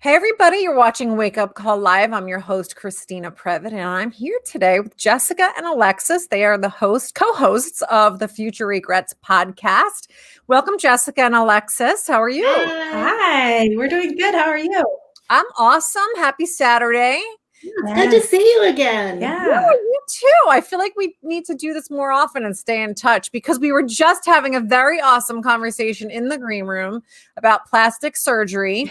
Hey, everybody, you're watching Wake Up Call Live. I'm your host, Christina Previn, and I'm here today with Jessica and Alexis. They are the co-hosts of the Future Regrets podcast. Welcome, Jessica and Alexis. How are you? Hi, we're doing good. How are you? I'm awesome. Happy Saturday. It's good to see you again. Yeah, you too. I feel like we need to do this more often and stay in touch because we were just having a very awesome conversation in the green room about plastic surgery,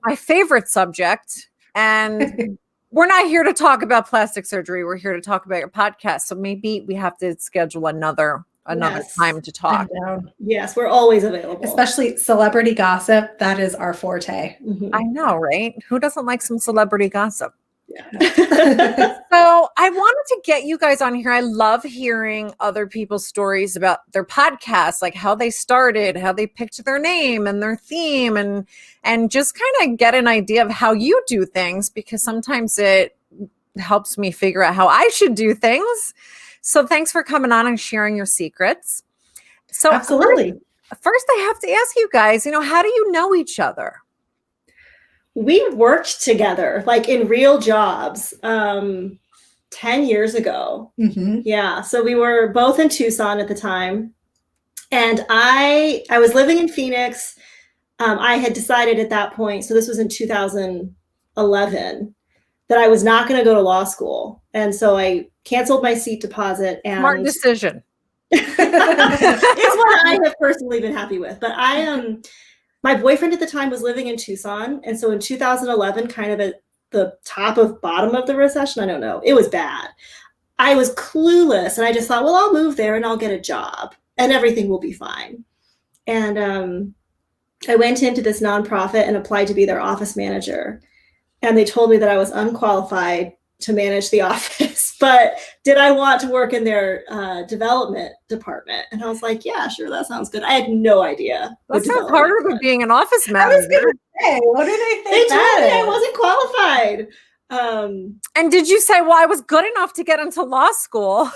my favorite subject. And we're not here to talk about plastic surgery. We're here to talk about your podcast. So maybe we have to schedule another time to talk. Yes, we're always available. Especially celebrity gossip. That is our forte. Mm-hmm. I know, right? Who doesn't like some celebrity gossip? Yeah. So I wanted to get you guys on here. I love hearing other people's stories about their podcasts, like how they started, how they picked their name and their theme, and just kind of get an idea of how you do things, because sometimes it helps me figure out how I should do things. So thanks for coming on and sharing your secrets. So absolutely. First I have to ask you guys, how do you know each other? We worked together, like in real jobs, 10 years ago. Mm-hmm. Yeah. So we were both in Tucson at the time. And I was living in Phoenix. I had decided at that point, so this was in 2011, that I was not going to go to law school. And so I canceled my seat deposit. And smart decision. It's what I have personally been happy with. But my boyfriend at the time was living in Tucson. And so in 2011, kind of at the bottom of the recession, I don't know, it was bad. I was clueless. And I just thought, well, I'll move there and I'll get a job and everything will be fine. And I went into this nonprofit and applied to be their office manager. And they told me that I was unqualified to manage the office, but did I want to work in their development department? And I was like, yeah, sure, that sounds good. I had no idea. That sounds harder than being an office manager. I was going to say, what did they think? They told me I wasn't qualified. And did you say, well, I was good enough to get into law school?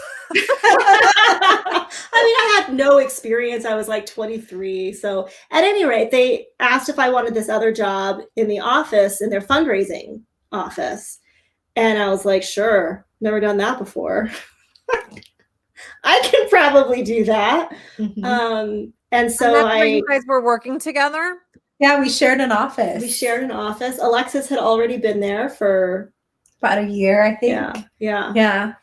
I had no experience. I was like 23. So at any rate, they asked if I wanted this other job in the office, in their fundraising office. And I was like, sure, never done that before. I can probably do that. Mm-hmm. And so you guys were working together? Yeah, we shared an office. Alexis had already been there for about a year, I think. Yeah.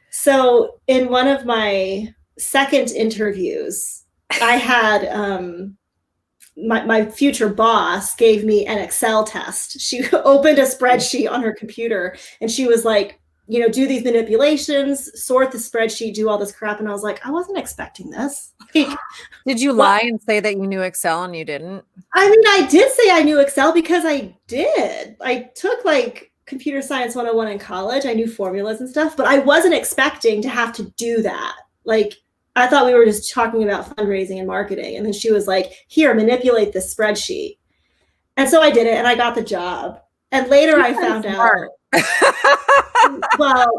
So in one of my second interviews, I had my future boss gave me an Excel test. She opened a spreadsheet on her computer and she was like, do these manipulations, sort the spreadsheet, do all this crap. And I was like, I wasn't expecting this. Did you lie and say that you knew Excel and you didn't? I did say I knew Excel because I did. I took like computer science 101 in college. I knew formulas and stuff, but I wasn't expecting to have to do that. Like, I thought we were just talking about fundraising and marketing. And then she was like, here, manipulate this spreadsheet. And so I did it and I got the job. And later I found out.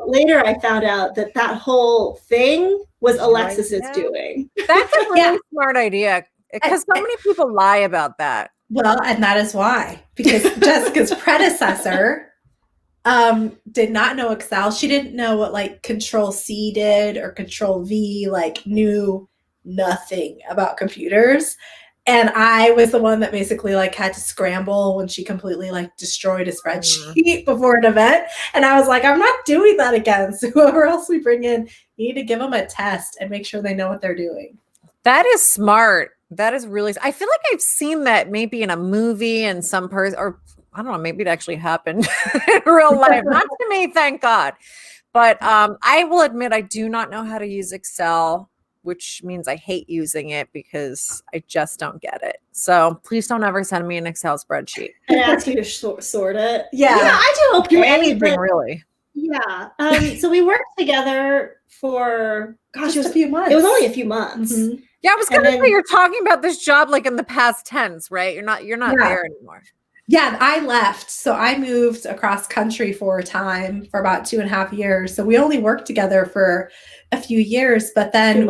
Later I found out that whole thing was Alexis's doing. That's a really smart idea because so many people lie about that. Well, and that is why, because Jessica's predecessor did not know Excel. She didn't know what like Control C did or Control V, like knew nothing about computers. And I was the one that basically like had to scramble when she completely like destroyed a spreadsheet before an event. And I was like, I'm not doing that again. So whoever else we bring in, you need to give them a test and make sure they know what they're doing. That is smart. That is really, I feel like I've seen that maybe in a movie and some person, or I don't know, maybe it actually happened in real life. Not to me, thank God. But I will admit I do not know how to use Excel, which means I hate using it because I just don't get it. So please don't ever send me an Excel spreadsheet. And ask you to sort it. Yeah, I do okay. Do anything, really. Yeah. So we worked together for, just a few months. It was only a few months. Mm-hmm. Yeah, I was going to say, you're talking about this job like in the past tense, right? You're not there anymore. Yeah, I left. So I moved across country for a time for about 2.5 years. So we only worked together for a few years, but then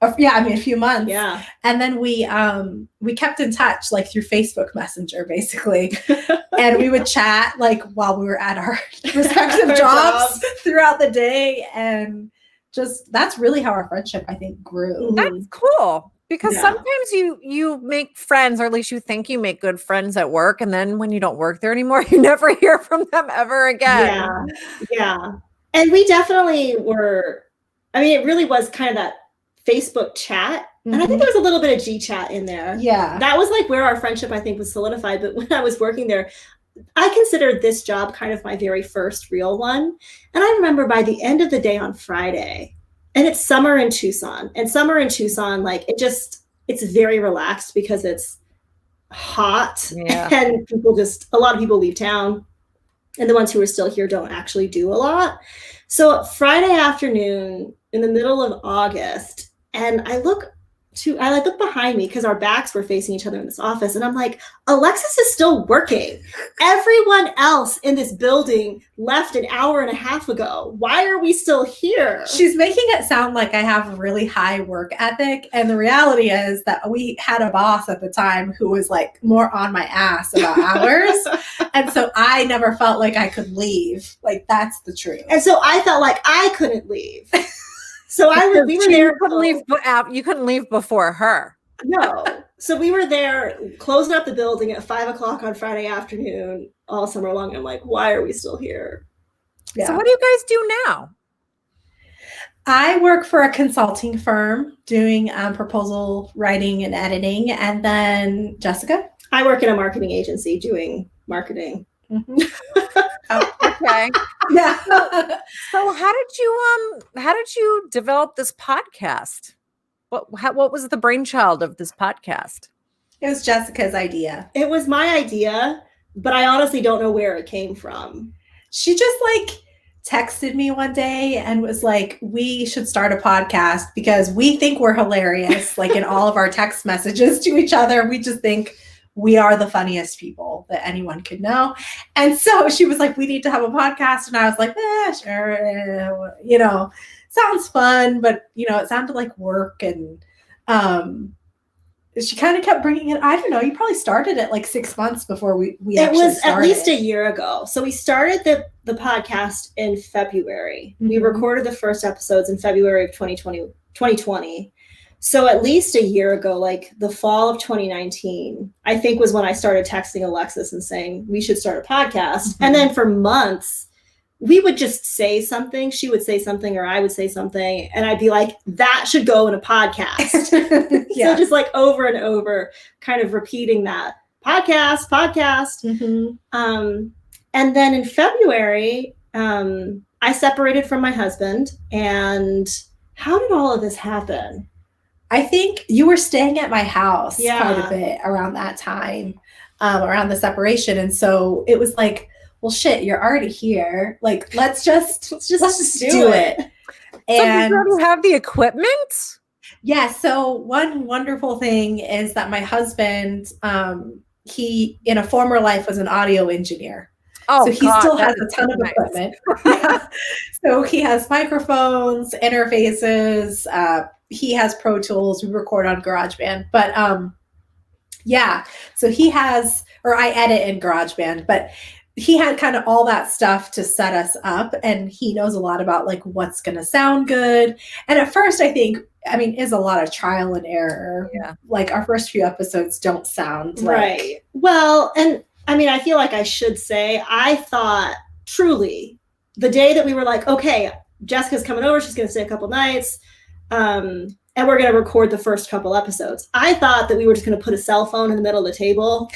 a few months. Yeah. And then we kept in touch like through Facebook Messenger, basically. And we would chat like while we were at our respective Our jobs jobs. throughout the day. And just that's really how our friendship, I think, grew. That's cool. Because Yeah. sometimes you make friends, or at least you think you make good friends at work, and then when you don't work there anymore, you never hear from them ever again. Yeah. Yeah. And we definitely were, I mean, it really was kind of that Facebook chat. And I think there was a little bit of G chat in there. Yeah. That was like where our friendship, I think, was solidified. But when I was working there, I considered this job kind of my very first real one. And I remember by the end of the day on Friday, and it's summer in Tucson, like it's very relaxed because it's hot and a lot of people leave town. And the ones who are still here don't actually do a lot. So Friday afternoon in the middle of August, and I look behind me because our backs were facing each other in this office. And I'm like, Alexis is still working. Everyone else in this building left an hour and a half ago. Why are we still here? She's making it sound like I have a really high work ethic. And the reality is that we had a boss at the time who was like more on my ass about hours. And so I never felt like I could leave. Like, that's the truth. And so I felt like I couldn't leave. So we were there. You couldn't leave before her. No. So we were there closing up the building at 5:00 on Friday afternoon all summer long. I'm like, why are we still here? Yeah. So what do you guys do now? I work for a consulting firm doing proposal writing and editing. And then Jessica? I work in a marketing agency doing marketing. Mm-hmm. Oh, okay. Yeah. So how did you develop this podcast? What was the brainchild of this podcast? It was Jessica's idea. It was my idea, but I honestly don't know where it came from. She just like texted me one day and was like, we should start a podcast because we think we're hilarious. Like in all of our text messages to each other, we just think we are the funniest people that anyone could know. And so she was like, we need to have a podcast. And I was like, sure. Sounds fun, but it sounded like work. And she kind of kept bringing it. I don't know. You probably started it like 6 months before we It was at least a year ago. So we started the podcast in February. Mm-hmm. We recorded the first episodes in February of 2020. So at least a year ago, like the fall of 2019, I think was when I started texting Alexis and saying, we should start a podcast. Mm-hmm. And then for months, we would just say something. She would say something or I would say something. And I'd be like, that should go in a podcast. Yeah. So just like over and over, kind of repeating that podcast. Mm-hmm. And then in February, I separated from my husband. And how did all of this happen? I think you were staying at my house quite a bit around that time, around the separation. And so it was like, well, shit, you're already here. Like, let's just do it. And so you have the equipment? Yeah. So one wonderful thing is that my husband, he in a former life was an audio engineer. Oh, so he still has a ton of equipment. Yeah. So he has microphones, interfaces, he has Pro Tools. We record on GarageBand, but so he has, or I edit in GarageBand, but he had kind of all that stuff to set us up, and he knows a lot about like what's going to sound good. And at first, is a lot of trial and error. Yeah. Like our first few episodes don't sound right. Well, and I feel like I should say, I thought truly the day that we were like, okay, Jessica's coming over, she's going to stay a couple nights. And we're going to record the first couple episodes. I thought that we were just going to put a cell phone in the middle of the table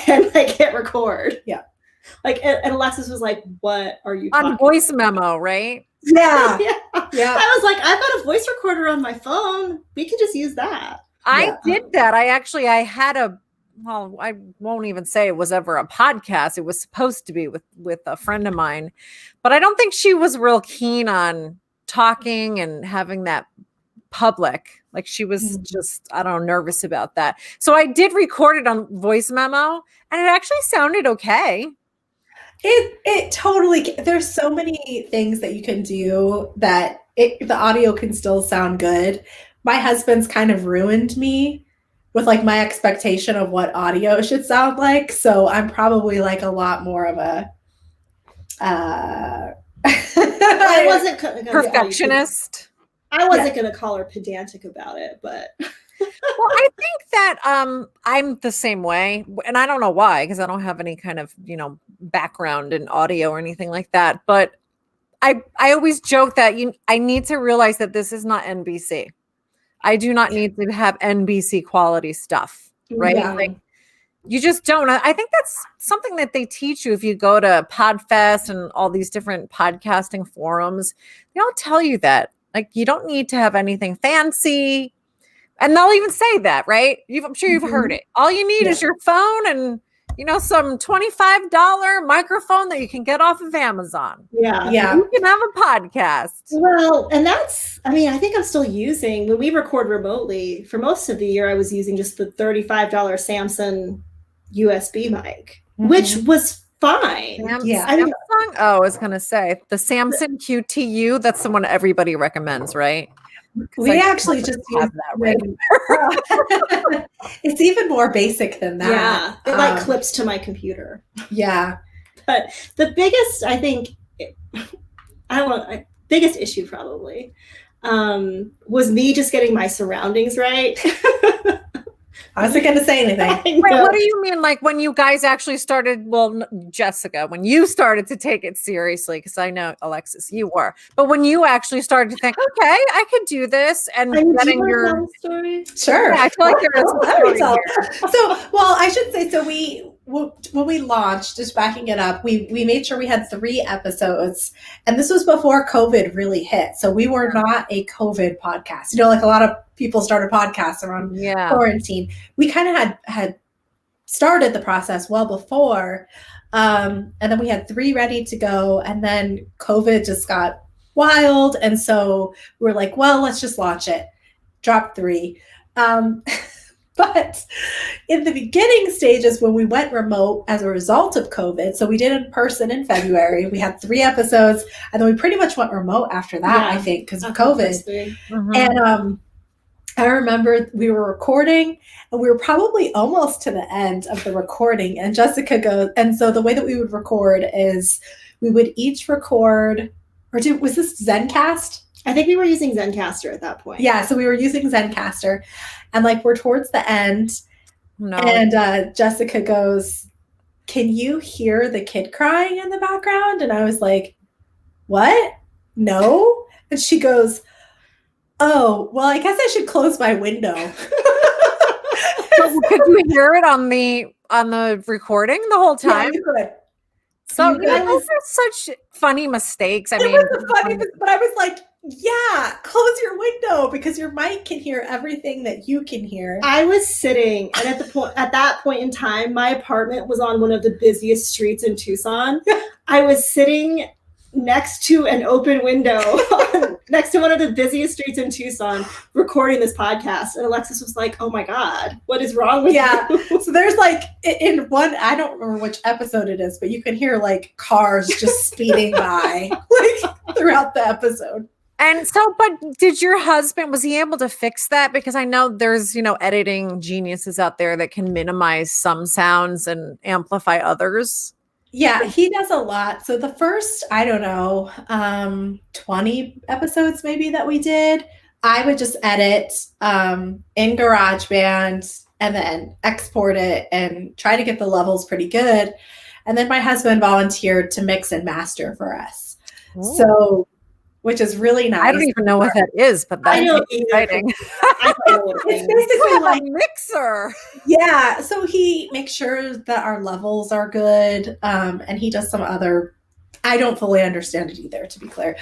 and like hit record. Yeah. Like, and Alexis was like, what are you talking on voice memo, right? Yeah. Yeah. I was like, I've got a voice recorder on my phone. We could just use that. I did that. I had I won't even say it was ever a podcast. It was supposed to be with a friend of mine, but I don't think she was real keen on talking and having that public. Like she was just, I don't know, nervous about that. So I did record it on voice memo and it actually sounded okay. It totally, there's so many things that you can do that the audio can still sound good, my husband's kind of ruined me with like my expectation of what audio should sound like. So I'm probably like a lot more of a I wasn't perfectionist. I wasn't going to call her pedantic about it, but Well, I think that I'm the same way, and I don't know why, because I don't have any kind of, background in audio or anything like that. But I always joke that I need to realize that this is not NBC. I do not need to have NBC quality stuff, right? Yeah. Like, you just don't. I think that's something that they teach you if you go to Podfest and all these different podcasting forums. They all tell you that. Like, you don't need to have anything fancy. And they'll even say that, right? I'm sure you've heard it. All you need is your phone and, some $25 microphone that you can get off of Amazon. Yeah. You can have a podcast. Well, and I think I'm still using, when we record remotely, for most of the year, I was using just the $35 Samsung USB mic, which was fine. Samsung? I was going to say the Samsung QTU. That's the one everybody recommends, right? We actually just have that, right? It's even more basic than that. Yeah, it like clips to my computer. Yeah. But the biggest, I think, biggest issue probably was me just getting my surroundings right. I wasn't going to say anything. Wait, what do you mean? Like when you guys actually started, Jessica, when you started to take it seriously, because I know, Alexis, you were, but when you actually started to think, okay, I could do this and getting your story. Sure. Yeah, I feel like there is a story here. So, well, I should say, so when we launched, just backing it up, we made sure we had 3 episodes, and this was before COVID really hit. So we were not a COVID podcast. Like a lot of people started podcasts around quarantine. We kind of had started the process well before, and then we had 3 ready to go, and then COVID just got wild, and so we're like, well, let's just launch it. Drop 3. But in the beginning stages, when we went remote as a result of COVID, so we did in person in February, we had 3 episodes, and then we pretty much went remote after that, I think, because of COVID. And I remember we were recording, and we were probably almost to the end of the recording, and Jessica goes, and so the way that we would record is we would each record, was this Zencast? I think we were using Zencaster at that point. Yeah, so we were using Zencaster, and like we're towards the end, and Jessica goes, "Can you hear the kid crying in the background?" And I was like, "What? No." And she goes, "Oh, well, I guess I should close my window." So could you hear it on the recording the whole time? Yeah, you could. So those are such funny mistakes. I mean, but I was like, yeah, close your window because your mic can hear everything that you can hear. I was sitting, and at that point in time, my apartment was on one of the busiest streets in Tucson. I was sitting next to an open window, next to one of the busiest streets in Tucson, recording this podcast. And Alexis was like, "Oh my God, what is wrong with you?" So there's like in one, I don't remember which episode it is, but you can hear like cars just speeding by like throughout the episode. And so, but did your husband, was he able to fix that? Because I know there's, editing geniuses out there that can minimize some sounds and amplify others. Yeah, he does a lot. So the first, 20 episodes maybe that we did, I would just edit in GarageBand and then export it and try to get the levels pretty good. And then my husband volunteered to mix and master for us. Ooh. So, which is really nice. I don't even know what that is, but that's exciting. It's basically like a mixer. Yeah. So he makes sure that our levels are good. And he does some other, I don't fully understand it either, to be clear.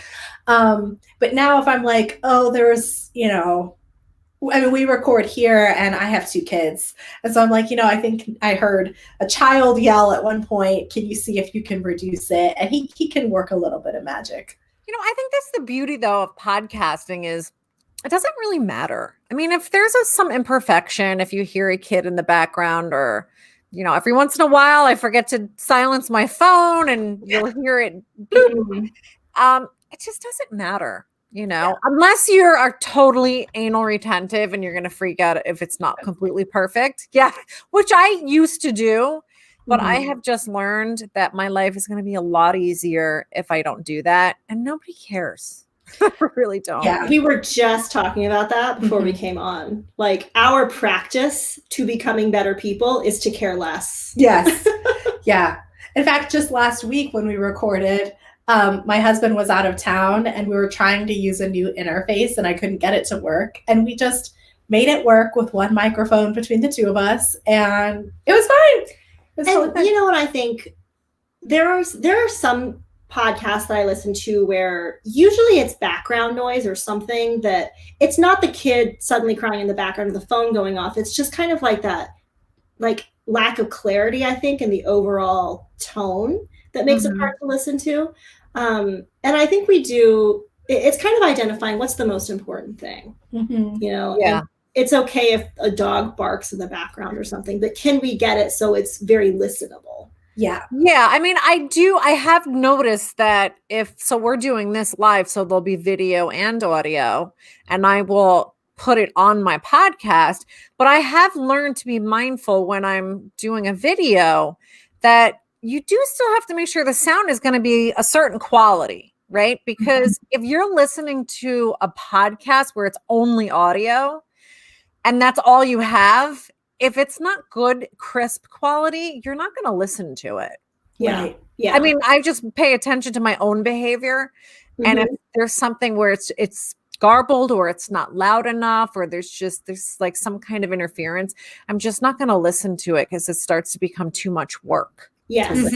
But now if I'm like, there's, we record here and I have 2 kids. And so I'm like, I think I heard a child yell at one point. Can you see if you can reduce it? And he can work a little bit of magic. I think that's the beauty, though, of podcasting is it doesn't really matter. I mean, if there's some imperfection, if you hear a kid in the background or, every once in a while I forget to silence my phone and you'll hear it boop, it just doesn't matter. You know, unless you are totally anal retentive and you're going to freak out if it's not completely perfect. Yeah, which I used to do. But I have just learned that my life is going to be a lot easier if I don't do that. And nobody cares. I really don't. Yeah. We were just talking about that before we came on. Like, our practice to becoming better people is to care less. Yes. Yeah. In fact, just last week when we recorded, my husband was out of town and we were trying to use a new interface and I couldn't get it to work. And we just made it work with one microphone between the two of us. And it was fine. It was totally fine. You know what I think? There are some podcasts that I listen to where usually it's background noise or something that it's not the kid suddenly crying in the background of the phone going off. It's just kind of like that, like lack of clarity, I think, in the overall tone that makes it hard to listen to. And I think it's kind of identifying what's the most important thing, you know? Yeah. And it's okay if a dog barks in the background or something, but can we get it so it's very listenable? Yeah. Yeah. I mean, I have noticed that we're doing this live, so there'll be video and audio, and I will put it on my podcast, but I have learned to be mindful when I'm doing a video that you do still have to make sure the sound is going to be a certain quality, right? Because if you're listening to a podcast where it's only audio and that's all you have, if it's not good, crisp quality, you're not going to listen to it. Yeah. Right. Yeah. I mean, I just pay attention to my own behavior. And if there's something where it's garbled or it's not loud enough or there's like some kind of interference, I'm just not going to listen to it because it starts to become too much work. Yes.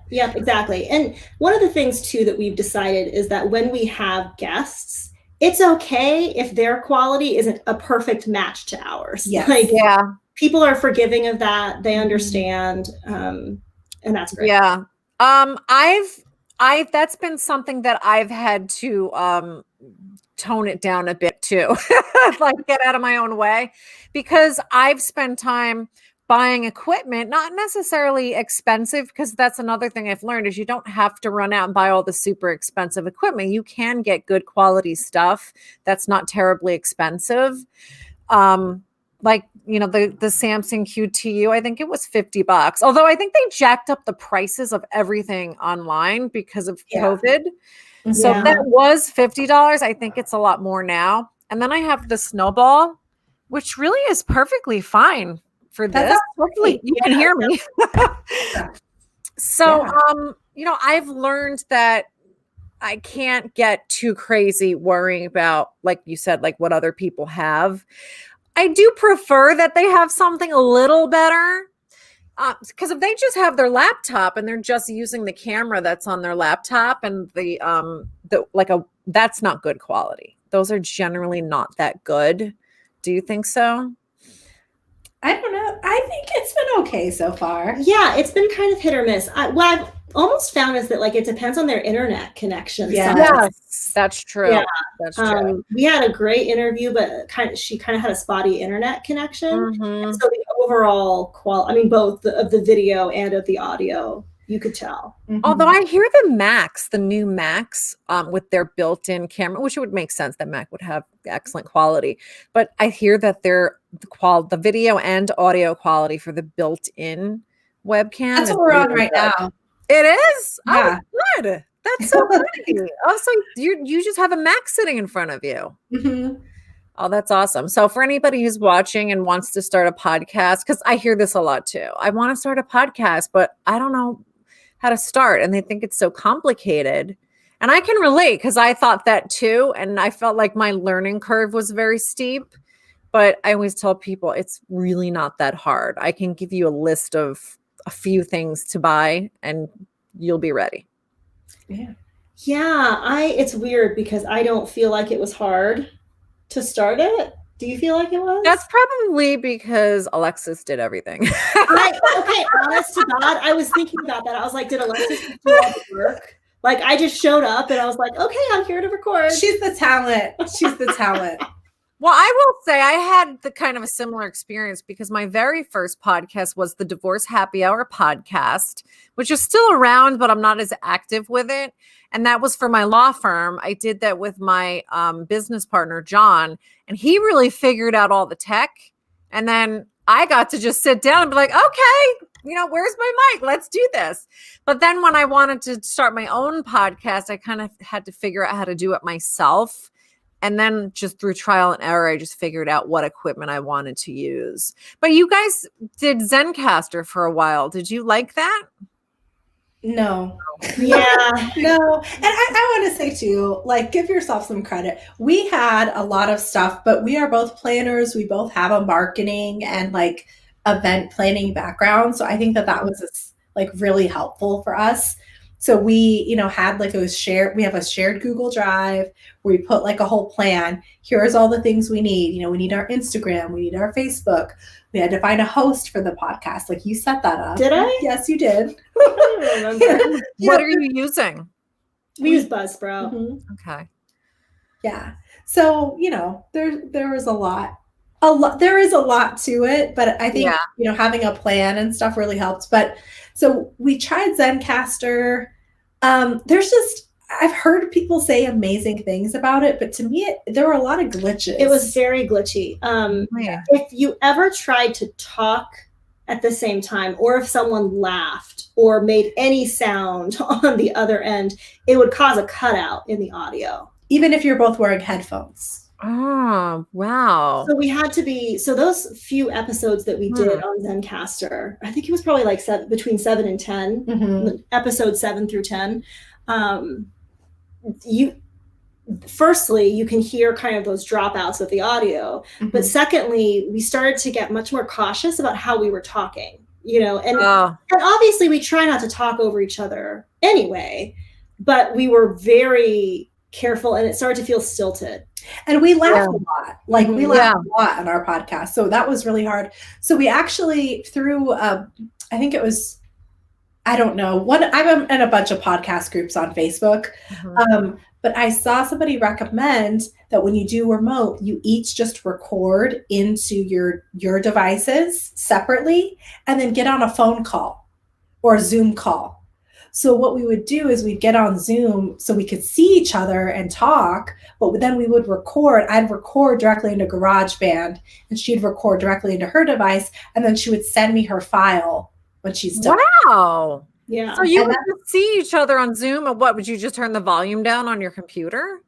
Yeah, exactly. And one of the things too that we've decided is that when we have guests, it's okay if their quality isn't a perfect match to ours. Yes. Like, Yeah. people are forgiving of that. They understand. And that's great. Yeah. That's been something that I've had to tone it down a bit too. Like, get out of my own way, because I've spent time buying equipment, not necessarily expensive, because that's another thing I've learned is you don't have to run out and buy all the super expensive equipment. You can get good quality stuff that's not terribly expensive. Like, you know, the Samsung QTU, I think it was $50. Although I think they jacked up the prices of everything online because of COVID. So that was $50. I think it's a lot more now. And then I have the Snowball, which really is perfectly fine for this. Hopefully you can hear me. So, you know, I've learned that I can't get too crazy worrying about, like you said, like what other people have. I do prefer that they have something a little better, because if they just have their laptop and they're just using the camera that's on their laptop and that's not good quality. Those are generally not that good. Do you think so? I don't know. I think it's been okay so far. Yeah, it's been kind of hit or miss. What I've almost found is that, like, it depends on their internet connection. Yes, that's true. Yeah. That's true. We had a great interview, but she kind of had a spotty internet connection. And so the overall quality, I mean, both of the video and of the audio, you could tell. Although I hear the new Macs with their built-in camera, which would make sense that Mac would have excellent quality, but I hear that the video and audio quality for the built-in webcam. That's what we're on right now. It is? Yeah. Oh, good. That's so pretty. Also, you just have a Mac sitting in front of you. Oh, that's awesome. So for anybody who's watching and wants to start a podcast, because I hear this a lot too. I want to start a podcast, but I don't know how to start. And they think it's so complicated. And I can relate because I thought that too. And I felt like my learning curve was very steep. But I always tell people it's really not that hard. I can give you a list of a few things to buy and you'll be ready. Yeah. It's weird because I don't feel like it was hard to start it. Do you feel like it was? That's probably because Alexis did everything. Honest to God, I was thinking about that. I was like, did Alexis do all the work? Like, I just showed up and I was like, okay, I'm here to record. She's the talent. Well, I will say I had the kind of a similar experience because my very first podcast was the Divorce Happy Hour podcast, which is still around, but I'm not as active with it. And that was for my law firm. I did that with my business partner, John, and he really figured out all the tech. And then I got to just sit down and be like, okay, where's my mic? Let's do this. But then when I wanted to start my own podcast, I kind of had to figure out how to do it myself. And then just through trial and error, I just figured out what equipment I wanted to use. But you guys did Zencastr for a while. Did you like that? No. Yeah. No. And I want to say too, like, give yourself some credit. We had a lot of stuff, but we are both planners. We both have a marketing and like event planning background. So I think that was like really helpful for us. So we, had like we have a shared Google Drive where we put like a whole plan. Here's all the things we need. We need our Instagram, we need our Facebook. We had to find a host for the podcast. Like you set that up. Did I? Yes, you did. I don't remember. What are you using? We use Buzzsprout. Mm-hmm. Okay. Yeah. So, there was a lot. There is a lot to it, but I think, having a plan and stuff really helps. But so we tried Zencastr. I've heard people say amazing things about it, but to me, there were a lot of glitches. It was very glitchy. If you ever tried to talk at the same time, or if someone laughed or made any sound on the other end, it would cause a cutout in the audio. Even if you're both wearing headphones. Oh, wow. So we had to so those few episodes that we did on Zencastr, I think it was probably like between 7 and 10, episode 7 through 10. Firstly, you can hear kind of those dropouts of the audio, but secondly, we started to get much more cautious about how we were talking, and obviously we try not to talk over each other anyway, but we were very careful and it started to feel stilted. And we laughed a lot. Like we laughed a lot on our podcast. So that was really hard. So we actually threw, I think it was, I don't know, I'm in a bunch of podcast groups on Facebook. But I saw somebody recommend that when you do remote, you each just record into your devices separately and then get on a phone call or a Zoom call. So what we would do is we'd get on Zoom so we could see each other and talk, but then we would record. I'd record directly into GarageBand and she'd record directly into her device. And then she would send me her file when she's done. Wow. Yeah. So you would just see each other on Zoom, and what would you just turn the volume down on your computer?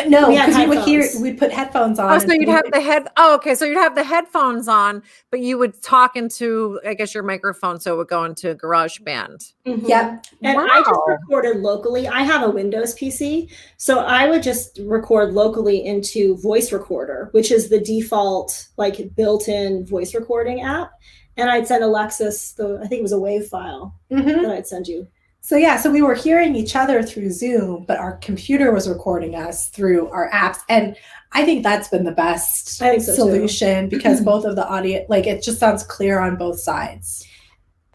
No, because we'd put headphones on. Oh, so you'd have okay. So you'd have the headphones on, but you would talk into, I guess, your microphone, so it would go into GarageBand. Yep. And I just recorded locally. I have a Windows PC, so I would just record locally into Voice Recorder, which is the default, like, built-in voice recording app. And I'd send Alexis I think it was a WAV file that I'd send you. So so we were hearing each other through Zoom, but our computer was recording us through our apps. And I think that's been the best solution because both of the audio, like, it just sounds clear on both sides.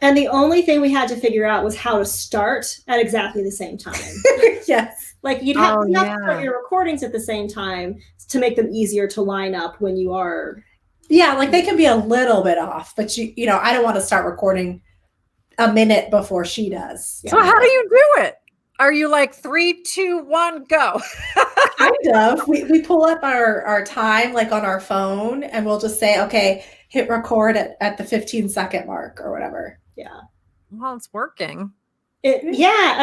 And the only thing we had to figure out was how to start at exactly the same time. Yes. Like you'd have to start your recordings at the same time to make them easier to line up when you are. Yeah, like they can be a little bit off, but I don't want to start recording a minute before she does. So how do you do it? Are you like 3, 2, 1, go? Kind of. We pull up our time like on our phone and we'll just say, okay, hit record at the 15-second mark or whatever. Yeah. Well, it's working. I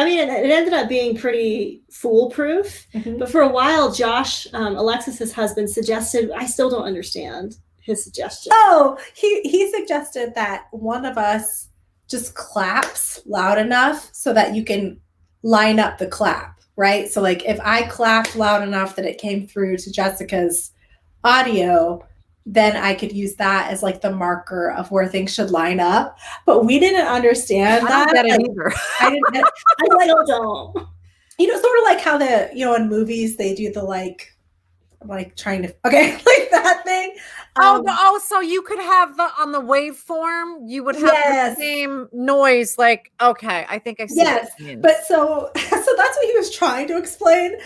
mean, it ended up being pretty foolproof. But for a while, Josh, Alexis's husband, suggested, I still don't understand his suggestion. Oh, he suggested that one of us just claps loud enough so that you can line up the clap, right? So like if I clapped loud enough that it came through to Jessica's audio, then I could use that as like the marker of where things should line up. But we didn't understand that. I don't get it either. I didn't. I don't. Sort of like how in movies they do the like trying to like that thing. So you could have on the waveform, you would have the same noise. Like, okay, I think I see. Yes, but so that's what he was trying to explain.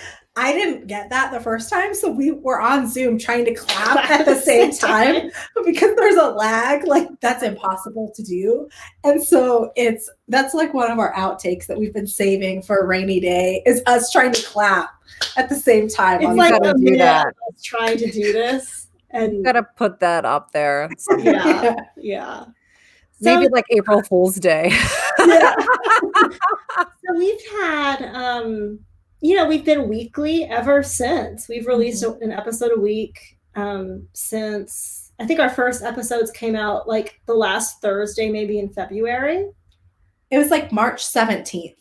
I didn't get that the first time, so we were on Zoom trying to clap at the same time. But because there's a lag, like that's impossible to do. And so that's like one of our outtakes that we've been saving for a rainy day is us trying to clap at the same time. It's like a minute of us trying to do this. And you gotta put that up there. Yeah. Maybe So, like April Fool's Day. yeah. So we've had, we've been weekly ever since. We've released an episode a week since, I think our first episodes came out like the last Thursday, maybe in February. It was like March 17th.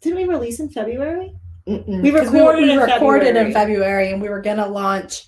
Didn't we release in February? We recorded in February and we were going to launch.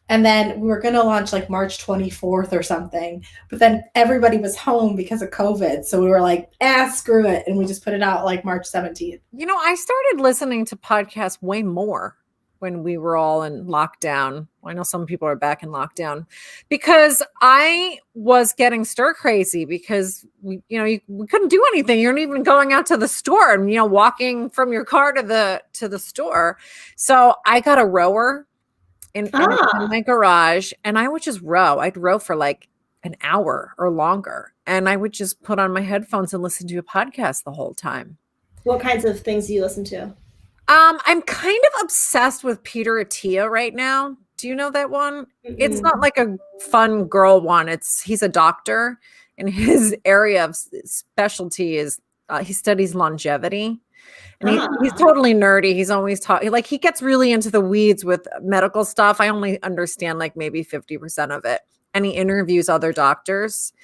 And then we were going to launch like March 24th or something. But then everybody was home because of COVID. So we were like, screw it. And we just put it out like March 17th. You know, I started listening to podcasts way more when we were all in lockdown. I know some people are back in lockdown because I was getting stir crazy because we couldn't do anything. You're not even going out to the store and, walking from your car to the store. So I got a rower in my garage and I would just row. I'd row for like an hour or longer. And I would just put on my headphones and listen to a podcast the whole time. What kinds of things do you listen to? I'm kind of obsessed with Peter Attia right now. Do you know that one? Mm-hmm. It's not like a fun girl one. He's a doctor and his area of specialty is he studies longevity. And he's totally nerdy. He's always talking, like he gets really into the weeds with medical stuff. I only understand like maybe 50% of it. And he interviews other doctors.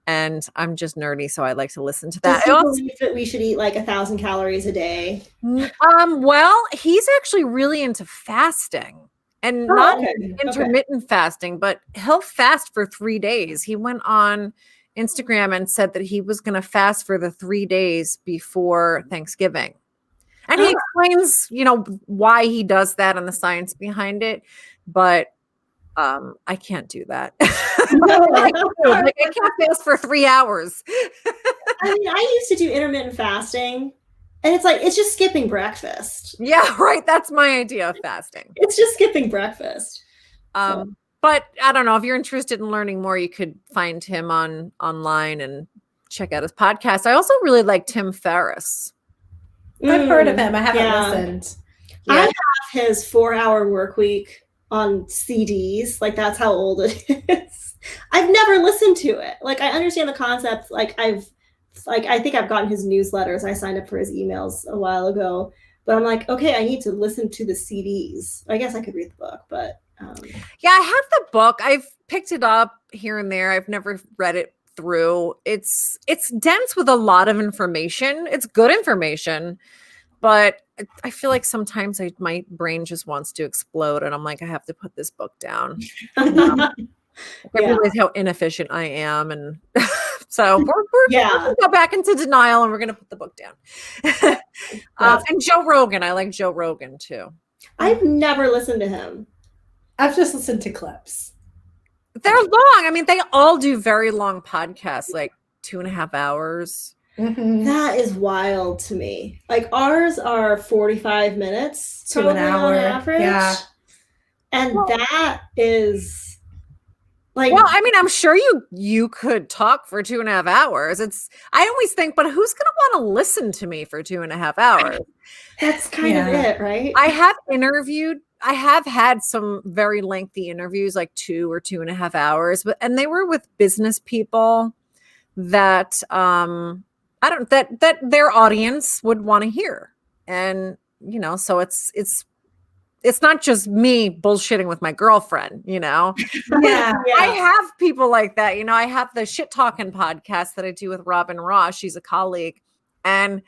And I'm just nerdy, so I like to listen to that. Does he believe that we should eat like 1,000 calories a day? Well, he's actually really into fasting. And not intermittent fasting, but he'll fast for 3 days. He went on Instagram and said that he was going to fast for the 3 days before Thanksgiving. And he explains, why he does that and the science behind it. But I can't do that. I can't fast for 3 hours. I mean, I used to do intermittent fasting. And it's just skipping breakfast. Yeah, right. That's my idea of fasting. It's just skipping breakfast. But I don't know. If you're interested in learning more, you could find him online and check out his podcast. I also really like Tim Ferriss. I've heard of him. I haven't listened. Yeah. I have his 4-hour work week on CDs. Like that's how old it is. I've never listened to it. Like I understand the concept. I think I've gotten his newsletters. I signed up for his emails a while ago, but I'm like, okay, I need to listen to the CDs. I guess I could read the book, but yeah, I have the book. I've picked it up here and there. I've never read it through. It's dense with a lot of information. It's good information, but I feel like sometimes my brain just wants to explode, and I'm like, I have to put this book down. I realize how inefficient I am, and so we're gonna go back into denial, and we're gonna put the book down. And Joe Rogan, I like Joe Rogan too. I've never listened to him. I've just listened to clips. They're long. I mean, they all do very long podcasts, like 2.5 hours. Mm-hmm. That is wild to me. Like ours are 45 minutes to an hour on average. Yeah. And that is like, well, I mean, I'm sure you could talk for 2.5 hours. I always think, but who's going to want to listen to me for 2.5 hours? That's kind of it, right? I have had some very lengthy interviews, like 2 or 2.5 hours, and they were with business people that that their audience would want to hear. And, so it's not just me bullshitting with my girlfriend, Yeah. I have people like that. I have the Shit Talking podcast that I do with Robin Ross. She's a colleague. And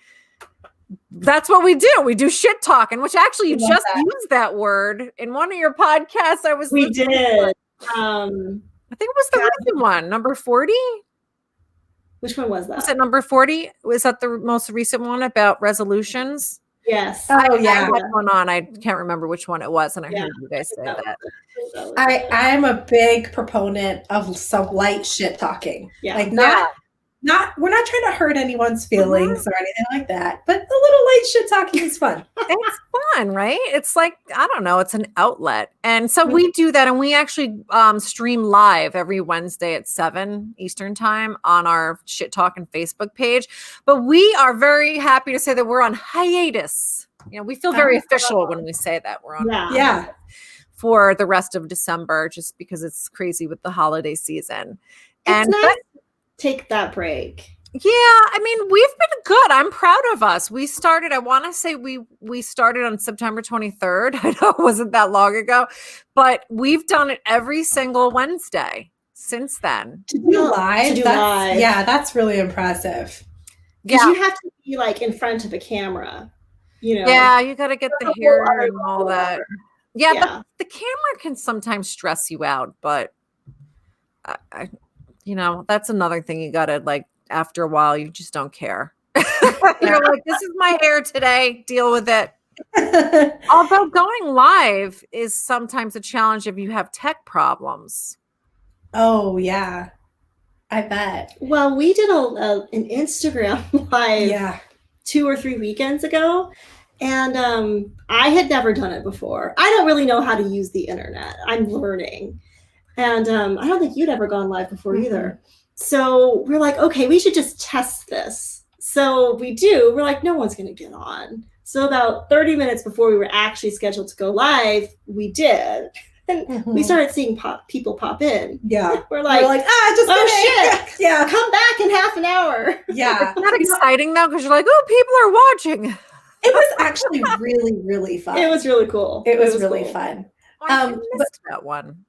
that's what we do. We do shit talking, which actually you just used that word in one of your podcasts. We did. I think it was the recent one, number 40. Which one was that? Was it number 40? Was that the most recent one about resolutions? Yes. I had one on. I can't remember which one it was, and I heard you guys say that. I am a big proponent of some light shit talking. Yeah. Like not we're not trying to hurt anyone's feelings or anything like that, but a little light shit talking is fun. It's fun, right? It's like, I don't know, it's an outlet. And so we do that, and we actually stream live every Wednesday at 7 Eastern time on our Shit Talking Facebook page. But we are very happy to say that we're on hiatus. You know, we feel very official when we say that we're on hiatus for the rest of December, just because it's crazy with the holiday season. It's nice to take that break. Yeah, I mean, we've been good. I'm proud of us. We started, I want to say we started on September 23rd. I know it wasn't that long ago, but we've done it every single Wednesday since then. To do live? Yeah, that's really impressive. Because you have to be like in front of a camera, you know. Yeah, you got to get the hair and all that. Yeah, but the camera can sometimes stress you out, but you know, that's another thing you got to like, after a while, you just don't care. You're like, this is my hair today. Deal with it. Although going live is sometimes a challenge if you have tech problems. Oh, yeah. I bet. Well, we did an Instagram live 2 or 3 weekends ago. And I had never done it before. I don't really know how to use the internet. I'm learning. And I don't think you'd ever gone live before either. So we're like, okay, we should just test this. So we do. We're like, no one's going to get on. So about 30 minutes before we were actually scheduled to go live, we did. And we started seeing people pop in. Yeah. We're like just shit. Yeah. Come back in half an hour. Yeah. Not exciting though, because you're like, oh, people are watching. It was actually really, really fun. It was really cool. It was really fun. I missed that one.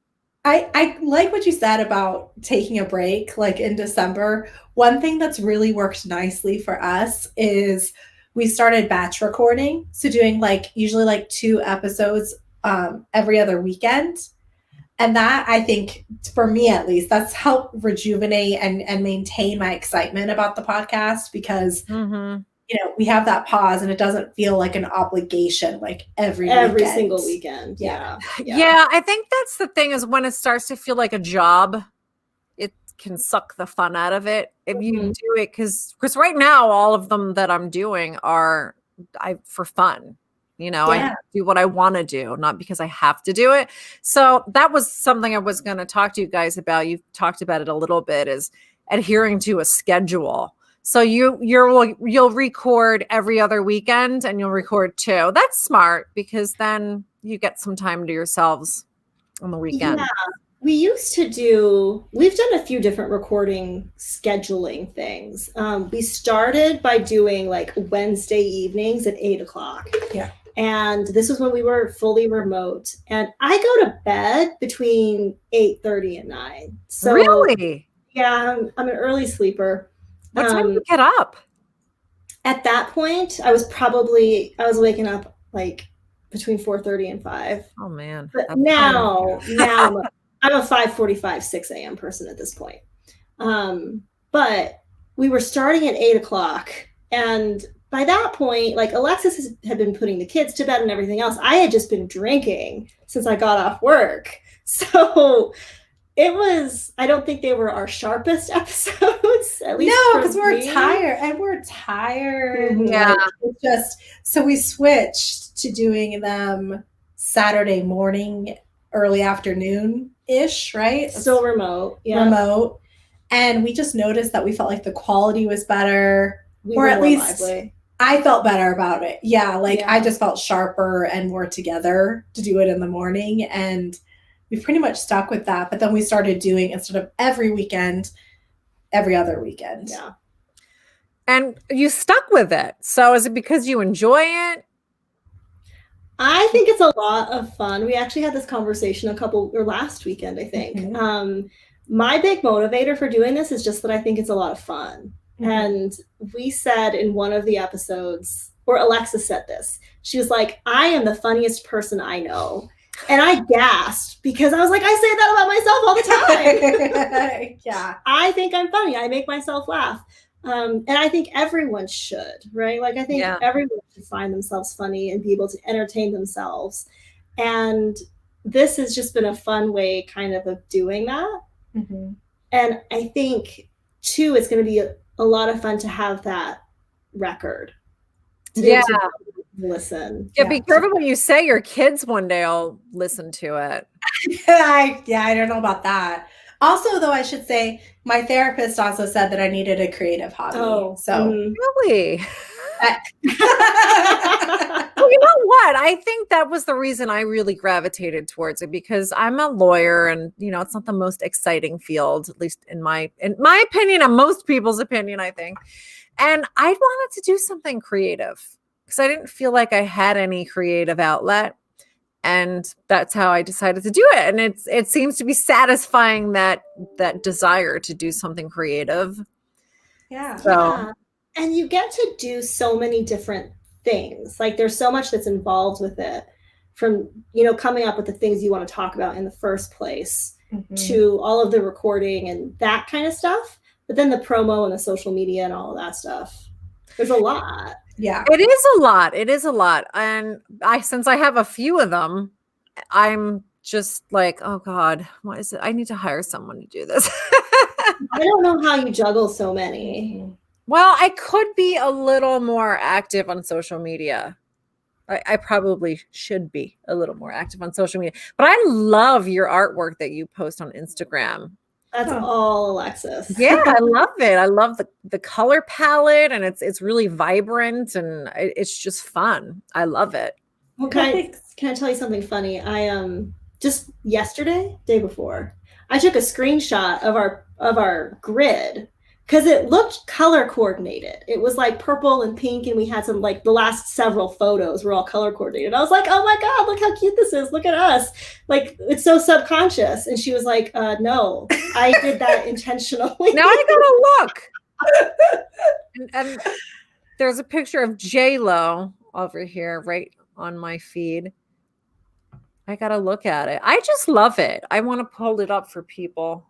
I like what you said about taking a break, like in December. One thing that's really worked nicely for us is we started batch recording. So doing like usually like 2 episodes every other weekend. And that, I think, for me at least, that's helped rejuvenate and maintain my excitement about the podcast, because you know, we have that pause and it doesn't feel like an obligation like every single weekend. Yeah. Yeah, I think that's the thing, is when it starts to feel like a job, it can suck the fun out of it if you do it, because right now all of them that I'm doing are for fun. You know, I do what I want to do, not because I have to do it. So that was something I was going to talk to you guys about. You've talked about it a little bit, is adhering to a schedule. So you'll record every other weekend, and you'll record 2. That's smart, because then you get some time to yourselves on the weekend. Yeah. We've done a few different recording scheduling things. We started by doing like Wednesday evenings at 8:00. Yeah. And this was when we were fully remote. And I go to bed between 8:30 and 9. So really? Yeah, I'm an early sleeper. What time do you get up? At that point, I was waking up like between 4:30 and 5. Oh man. But now I'm a 5:45, 6 a.m. person at this point. But we were starting at 8:00. And by that point, like Alexis had been putting the kids to bed and everything else. I had just been drinking since I got off work. So I don't think they were our sharpest episodes, at least. No, because we're tired. Yeah. It's just, so we switched to doing them Saturday morning, early afternoon-ish, right? Still remote. Yeah. Remote. And we just noticed that we felt like the quality was better. Or at least lively. I felt better about it. Yeah. I just felt sharper and more together to do it in the morning. And we pretty much stuck with that. But then we started doing, instead of every weekend, every other weekend. Yeah. And you stuck with it. So is it because you enjoy it? I think it's a lot of fun. We actually had this conversation last weekend, I think. My big motivator for doing this is just that I think it's a lot of fun. And we said in one of the episodes, or Alexis said this, she was like, I am the funniest person I know. And I gasped, because I was like, I say that about myself all the time. Yeah. I think I'm funny. I make myself laugh. And I think everyone should, right? Like, I think everyone should find themselves funny and be able to entertain themselves. And this has just been a fun way kind of doing that. And I think too, it's going to be a lot of fun to have that record. To be able to listen. Yeah, be careful what you say. Your kids one day will listen to it. I don't know about that. Also, though, I should say my therapist also said that I needed a creative hobby. Oh, so really? Well, you know what? I think that was the reason I really gravitated towards it, because I'm a lawyer, and it's not the most exciting field, at least in my opinion, and most people's opinion, I think. And I wanted to do something creative because I didn't feel like I had any creative outlet. And that's how I decided to do it. And it seems to be satisfying that desire to do something creative. Yeah. So. And you get to do so many different things. Like there's so much that's involved with it, from, coming up with the things you want to talk about in the first place, to all of the recording and that kind of stuff. But then the promo and the social media and all of that stuff. There's a lot. Yeah. It is a lot. It is a lot. And since I have a few of them, I'm just like, oh God, what is it? I need to hire someone to do this. I don't know how you juggle so many. Well, I could be a little more active on social media. I probably should be a little more active on social media. But I love your artwork that you post on Instagram. That's all Alexis. Yeah, I love it. I love the color palette, and it's really vibrant, and it's just fun. I love it. Well, can I tell you something funny? I just yesterday, day before, I took a screenshot of our grid because it looked color coordinated. It was like purple and pink, and we had some, like, the last several photos were all color coordinated. I was like, oh my God, look how cute this is. Look at us. Like, it's so subconscious. And she was like, no, I did that intentionally. Now I gotta look. and there's a picture of J-Lo over here right on my feed. I gotta look at it. I just love it. I want to pull it up for people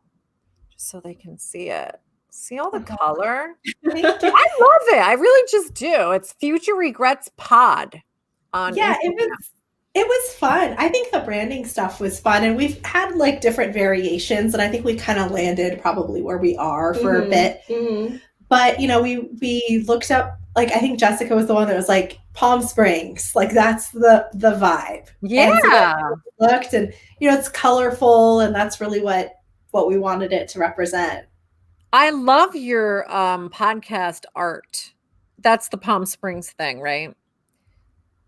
just so they can see it. See all the color? I love it. I really just do. It's Future Regrets Pod on Instagram. It was fun. I think the branding stuff was fun, and we've had like different variations, and I think we kind of landed probably where we are for a bit. But we looked up, like, I think Jessica was the one that was like Palm Springs, like that's the vibe. Yeah. And so we looked, and it's colorful, and that's really what we wanted it to represent. I love your podcast art. That's the Palm Springs thing, right?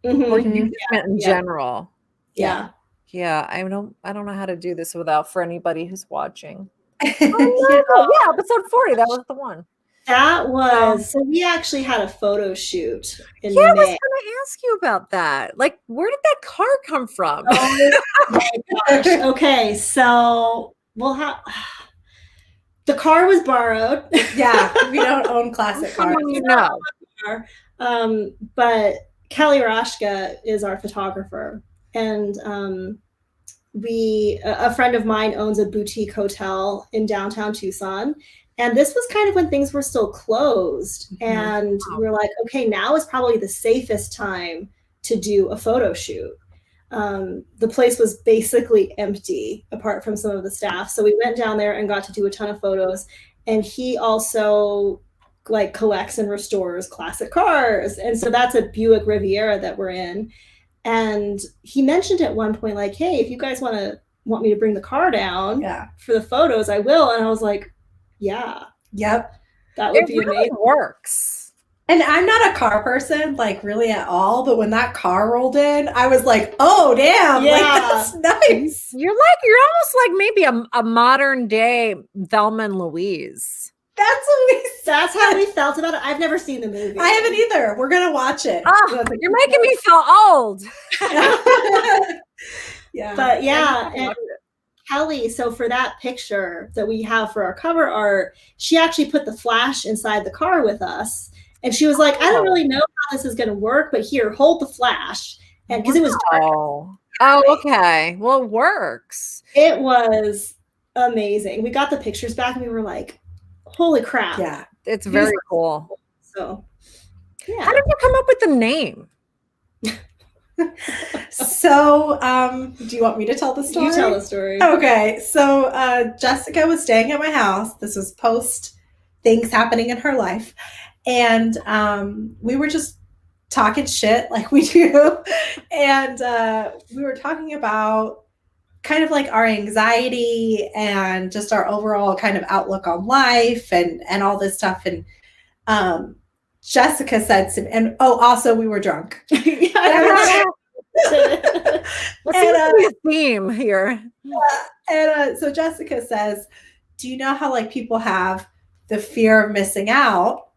Or you in general. Yeah. Yeah. I don't know how to do this for anybody who's watching. Yeah, episode 40. That was the one. That was, so we actually had a photo shoot in May. I was May. going to ask you about that. Like, where did that car come from? Oh my gosh. Okay, so we'll have... The car was borrowed. Yeah, we don't own classic cars. But Kelly Rashka is our photographer, and a friend of mine owns a boutique hotel in downtown Tucson, and this was kind of when things were still closed, and we were like, okay, now is probably the safest time to do a photo shoot. The place was basically empty apart from some of the staff. So we went down there and got to do a ton of photos. And he also like collects and restores classic cars. And so that's a Buick Riviera that we're in. And he mentioned at one point, like, hey, if you guys want me to bring the car down for the photos, I will. And I was like, yeah. Yep. That would be really amazing. Works. And I'm not a car person, like, really at all. But when that car rolled in, I was like, oh, damn. Yeah. Like, that's nice. You're almost like maybe a modern day Thelma and Louise. That's how we felt about it. I've never seen the movie. I haven't either. We're going to watch it. You're making me feel old. Yeah. But yeah. And Kelly, so for that picture that we have for our cover art, she actually put the flash inside the car with us. And she was like, I don't really know how this is going to work, but here, hold the flash. And because it was dark. Oh, okay. Well, it works. It was amazing. We got the pictures back and we were like, holy crap. Yeah. It's very cool. So, yeah. How did you come up with the name? So, do you want me to tell the story? You tell the story. Okay. So, Jessica was staying at my house. This was post things happening in her life. And we were just talking shit like we do. And we were talking about kind of like our anxiety and just our overall kind of outlook on life and all this stuff. And Jessica said some, and also we were drunk. What's a theme here? And so Jessica says, do you know how like people have the fear of missing out,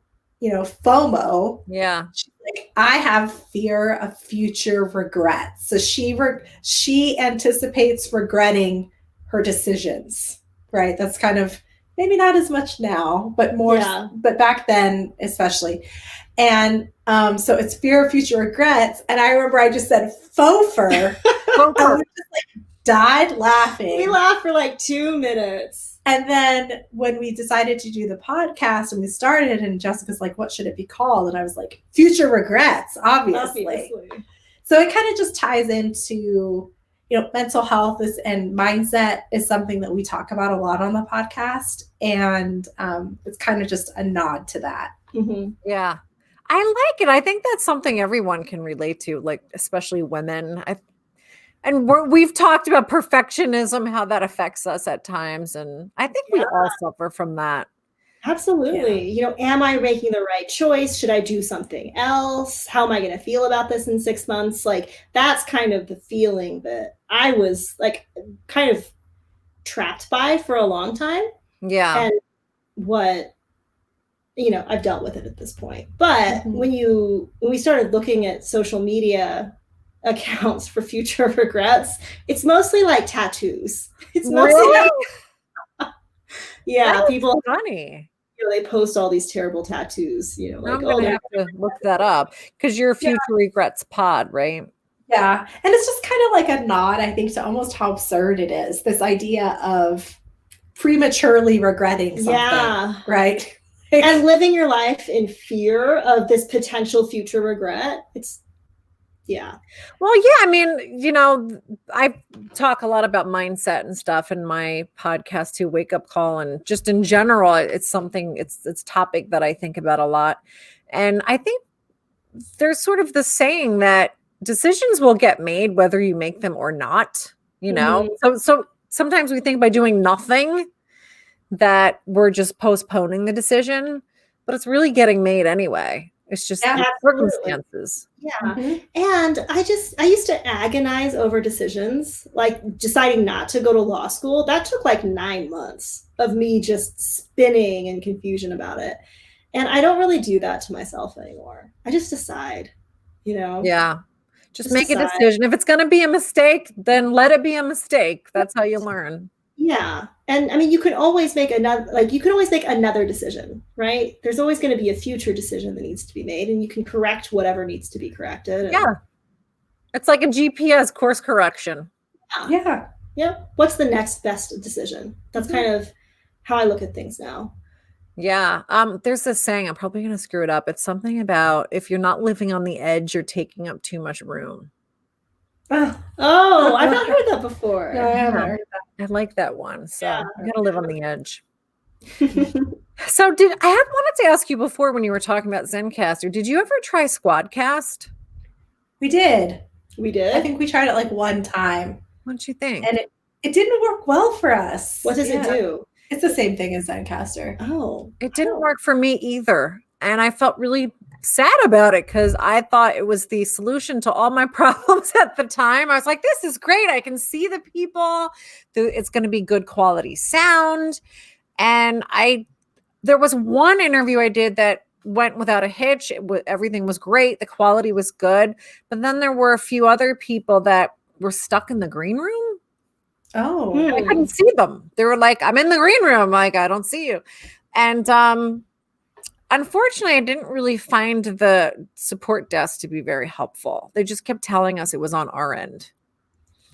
FOMO? Yeah. She's like, I have fear of future regrets. So she anticipates regretting her decisions, right? That's kind of maybe not as much now, but more, but back then especially. And so it's fear of future regrets. And I remember I just said fofer. And we just like died laughing. We laughed for like 2 minutes. And then when we decided to do the podcast and we started, and Jessica's like, what should it be called? And I was like, future regrets, obviously. So it kind of just ties into, mental health and mindset is something that we talk about a lot on the podcast. And it's kind of just a nod to that. Mm-hmm. Yeah. I like it. I think that's something everyone can relate to, like, especially women. We've talked about perfectionism, how that affects us at times. And I think we all suffer from that. Absolutely. Yeah. Am I making the right choice? Should I do something else? How am I going to feel about this in 6 months? Like, that's kind of the feeling that I was like kind of trapped by for a long time. Yeah. And what, I've dealt with it at this point. But when we started looking at social media accounts for future regrets, it's mostly like tattoos. It's mostly That's people funny. They post all these terrible tattoos, like, I'm gonna have to look that up because you're Future Regrets Pod, right? Yeah. And it's just kind of like a nod, I think, to almost how absurd it is, this idea of prematurely regretting something, right? And living your life in fear of this potential future regret. Well, yeah, I mean, I talk a lot about mindset and stuff in my podcast too, Wake Up Call, and just in general, it's a topic that I think about a lot. And I think there's sort of the saying that decisions will get made whether you make them or not, So sometimes we think by doing nothing that we're just postponing the decision, but it's really getting made anyway. It's just circumstances. Yeah. Mm-hmm. And I used to agonize over decisions, like deciding not to go to law school. That took like 9 months of me just spinning in confusion about it. And I don't really do that to myself anymore. I just decide, Yeah. Just make a decision. If it's going to be a mistake, then let it be a mistake. That's how you learn. Yeah. And I mean, you can always make another decision, right? There's always going to be a future decision that needs to be made, and you can correct whatever needs to be corrected. Yeah. It's like a GPS, course correction. Yeah. Yeah. What's the next best decision? That's kind of how I look at things now. Yeah. There's this saying, I'm probably going to screw it up. It's something about if you're not living on the edge, you're taking up too much room. Oh, I've not heard that before. No, I haven't heard that. I like that one. So I gotta live on the edge. So I had wanted to ask you before when you were talking about Zencastr, did you ever try Squadcast? We did. I think we tried it like one time. What'd you think? And it didn't work well for us. What does it do? It's the same thing as Zencastr. Oh. It didn't work for me either. And I felt really sad about it because I thought it was the solution to all my problems at the time. I was like, this is great. I can see the people. It's going to be good quality sound. And there was one interview I did that went without a hitch. Everything was great. The quality was good. But then there were a few other people that were stuck in the green room. Oh. I couldn't see them. They were like, I'm in the green room. I'm like, I don't see you. And unfortunately, I didn't really find the support desk to be very helpful. They just kept telling us it was on our end.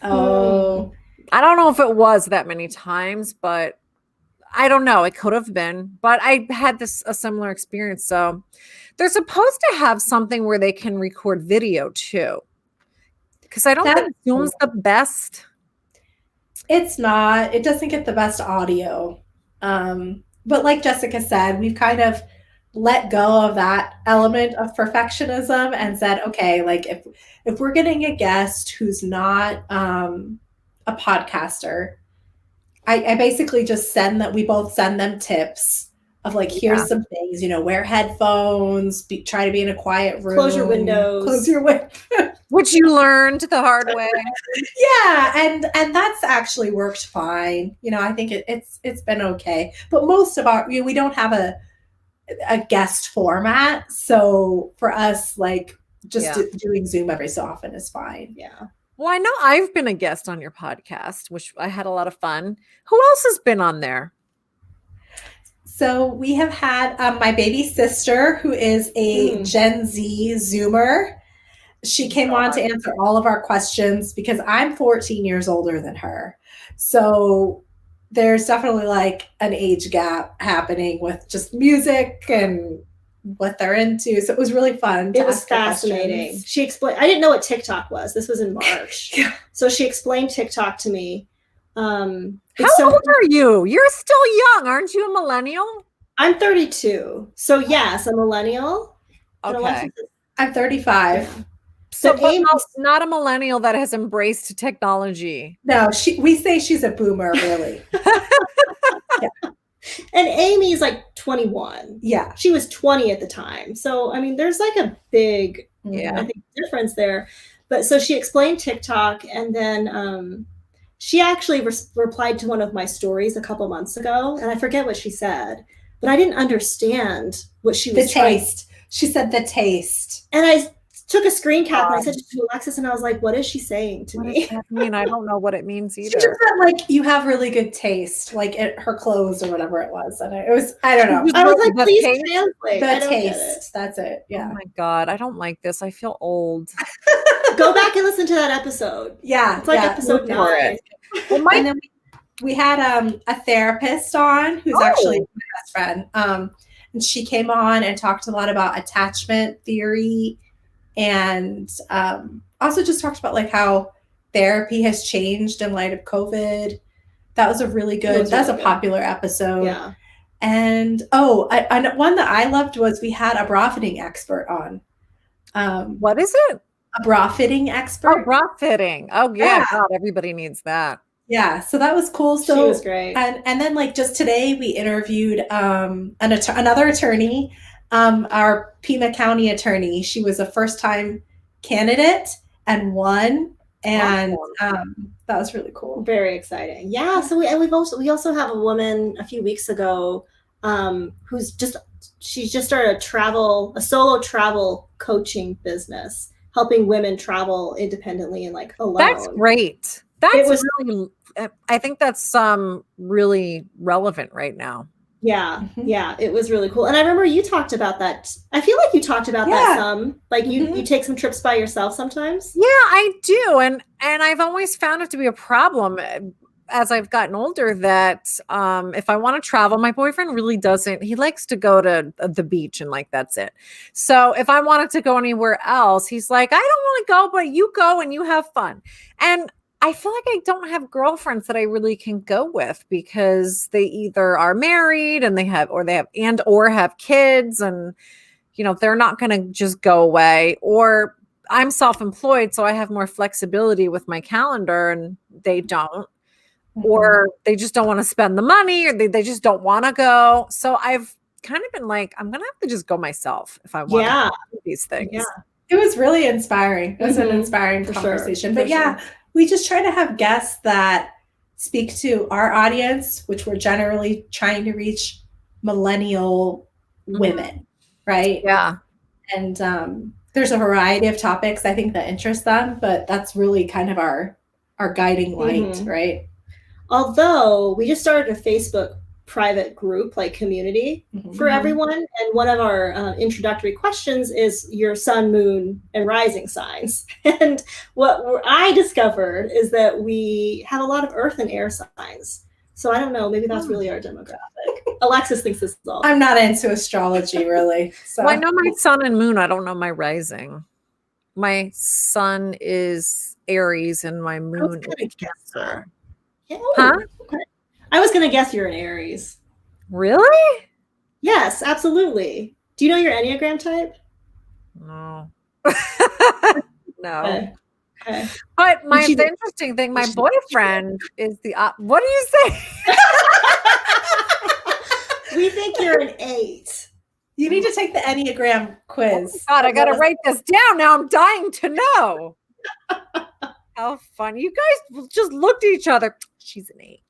Oh. I don't know if it was that many times, but I don't know. It could have been. But I had a similar experience. So they're supposed to have something where they can record video too. Because I don't think Zoom's the best. It's not. It doesn't get the best audio. but like Jessica said, we've kind of let go of that element of perfectionism and said, okay, like if we're getting a guest who's not a podcaster, I basically just send that we both send them tips of like, here's some things, wear headphones, try to be in a quiet room, Close your windows, close your windows, which you learned the hard way. Yeah, and that's actually worked fine. I think it's been okay. But most of our we don't have a guest format, so for us, like just doing Zoom every so often is fine. Yeah. Well, I know I've been a guest on your podcast, which I had a lot of fun. Who else has been on there? So we have had my baby sister, who is a Gen Z Zoomer. She came on to answer all of our questions because I'm 14 years older than her. So there's definitely like an age gap happening with just music and what they're into. So it was really fun. It was fascinating. She explained, I didn't know what TikTok was. This was in March. So she explained TikTok to me. How old are you? You're still young. Aren't you a millennial? I'm 32. So yes, a millennial. Okay. I'm 35. Yeah. So Amy's not a millennial that has embraced technology. No, we say she's a boomer, really. Yeah. And Amy's like 21. Yeah. She was 20 at the time. So, I mean, there's like a big I think, difference there. But so she explained TikTok, and then she actually replied to one of my stories a couple months ago, and I forget what she said, but I didn't understand what she was taste. She said the taste. And I took a screen cap and I sent it to Alexis, and I was like, what is she saying to me? I mean, I don't know what it means either. She just said, like, you have really good taste, like her clothes or whatever it was. And it was, I don't know. I was like, please translate. The taste. That's it. Yeah. Oh my God. I don't like this. I feel old. Go back and listen to that episode. Yeah. It's like episode 9. Well, and then we had a therapist on who's actually my best friend. And she came on and talked a lot about attachment theory, and also just talked about like how therapy has changed in light of COVID. That was a really good, that's a popular episode. Yeah. And one that I loved was we had a bra fitting expert on. What is it? A bra fitting expert. Oh, bra fitting. Oh yeah. God, everybody needs that. Yeah, so that was cool. So she was great. And then like just today we interviewed another attorney, our Pima County attorney. She was a first-time candidate and won, and that was really cool. Very exciting. Yeah. So we also have a woman a few weeks ago she's just started a solo travel coaching business, helping women travel independently and like alone. That's great. I think that's really relevant right now. Yeah. Yeah. It was really cool. And I remember you talked about that. I feel like you talked about that some, like you take some trips by yourself sometimes. Yeah, I do. And I've always found it to be a problem as I've gotten older that if I want to travel, my boyfriend really doesn't. He likes to go to the beach and like that's it. So if I wanted to go anywhere else, he's like, I don't want to go, but you go and you have fun. And I feel like I don't have girlfriends that I really can go with because they either are married and they have kids, and they're not going to just go away, or I'm self-employed, so I have more flexibility with my calendar and they don't, or they just don't want to spend the money, or they just don't want to go. So I've kind of been like, I'm going to have to just go myself if I want to do these things. Yeah. It was really inspiring. It was an inspiring conversation. But we just try to have guests that speak to our audience, which we're generally trying to reach millennial women, right? Yeah. And there's a variety of topics I think that interest them, but that's really kind of our guiding light, right? Although we just started a Facebook private group, like community for everyone. And one of our introductory questions is your sun, moon, and rising signs. And what I discovered is that we have a lot of earth and air signs. So I don't know, maybe that's really our demographic. Alexis thinks this is all. I'm not into astrology, really. So. Well, I know my sun and moon. I don't know my rising. My sun is Aries and my moon is Cancer. Yeah. Huh? Okay. I was going to guess you're an Aries. Really? Yes, absolutely. Do you know your Enneagram type? No. No. Okay. But Did you- the interesting thing, my boyfriend is what do you say? We think you're an 8. You need to take the Enneagram quiz. God, I got to write this down. Now I'm dying to know. How fun. You guys just looked at each other. She's an 8.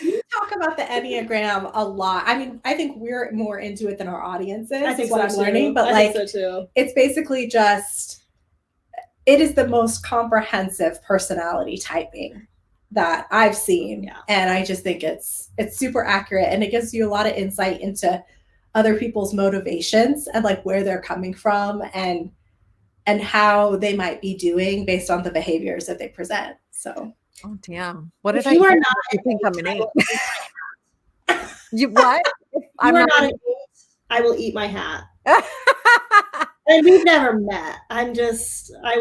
We talk about the Enneagram a lot. I mean, I think we're more into it than our audience is. I think what so I'm learning. too. But I like, think so too. it's basically just, it is the most comprehensive personality typing that I've seen. Yeah. And I just think it's super accurate, and it gives you a lot of insight into other people's motivations and like where they're coming from and how they might be doing based on the behaviors that they present. So, oh damn! What If if you I are not you think I'm an 8? If You what? I'm not an 8, I will eat my hat. And we've never met. I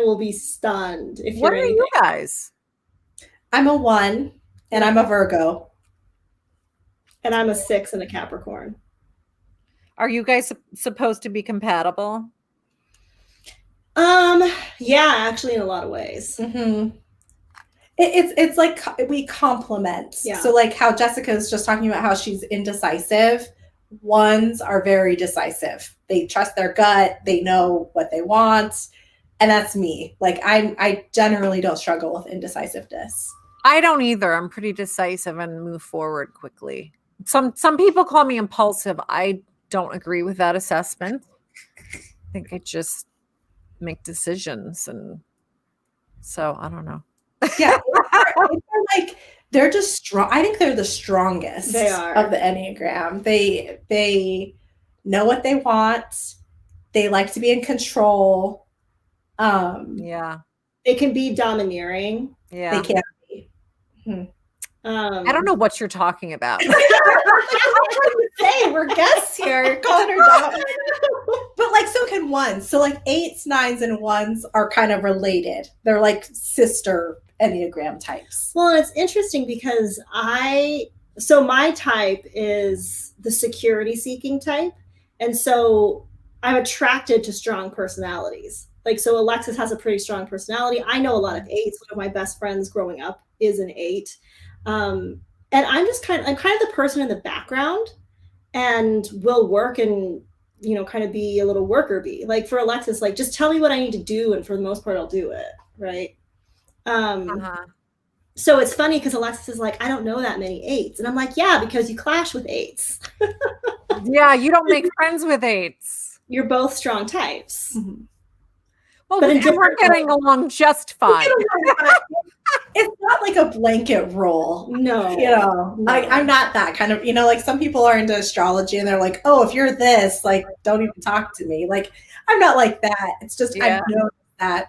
will be stunned if What you're are anything. you guys? I'm a 1 and I'm a Virgo. And I'm a 6 and a Capricorn. Are you guys supposed to be compatible? Yeah, actually, in a lot of ways. Mm-hmm. It's like we complement. Yeah. So like how Jessica's just talking about how she's indecisive. 1s are very decisive. They trust their gut. They know what they want. And that's me. Like I generally don't struggle with indecisiveness. I don't either. I'm pretty decisive and move forward quickly. Some people call me impulsive. I don't agree with that assessment. I think I just make decisions, and so I don't know. Yeah. They're just strong. I think they're the strongest They are. of the Enneagram. They know what they want. They like to be in control. Yeah. They can be domineering. Yeah. They can be. I don't know what you're talking about. Hey, we're guests here. You're calling her dominant. But like, so can 1s. So like 8s, 9s, and 1s are kind of related. They're like sister Enneagram types. Well, and it's interesting because so my type is the security seeking type. And so I'm attracted to strong personalities. Like, so Alexis has a pretty strong personality. I know a lot of 8s. One of my best friends growing up is an 8. And I'm kind of the person in the background and will work and, kind of be a little worker bee. Like for Alexis, like, just tell me what I need to do. And for the most part, I'll do it. Right. So it's funny because Alexis is like, I don't know that many 8s. And I'm like, yeah, because you clash with 8s. Yeah, you don't make friends with 8s. You're both strong types. Mm-hmm. Well, But in we're getting along just fine. It's not like a blanket rule. No. No. I'm not that kind of, like some people are into astrology and they're like, oh, if you're this, like, don't even talk to me. Like, I'm not like that. It's just, Yeah. I've noticed that,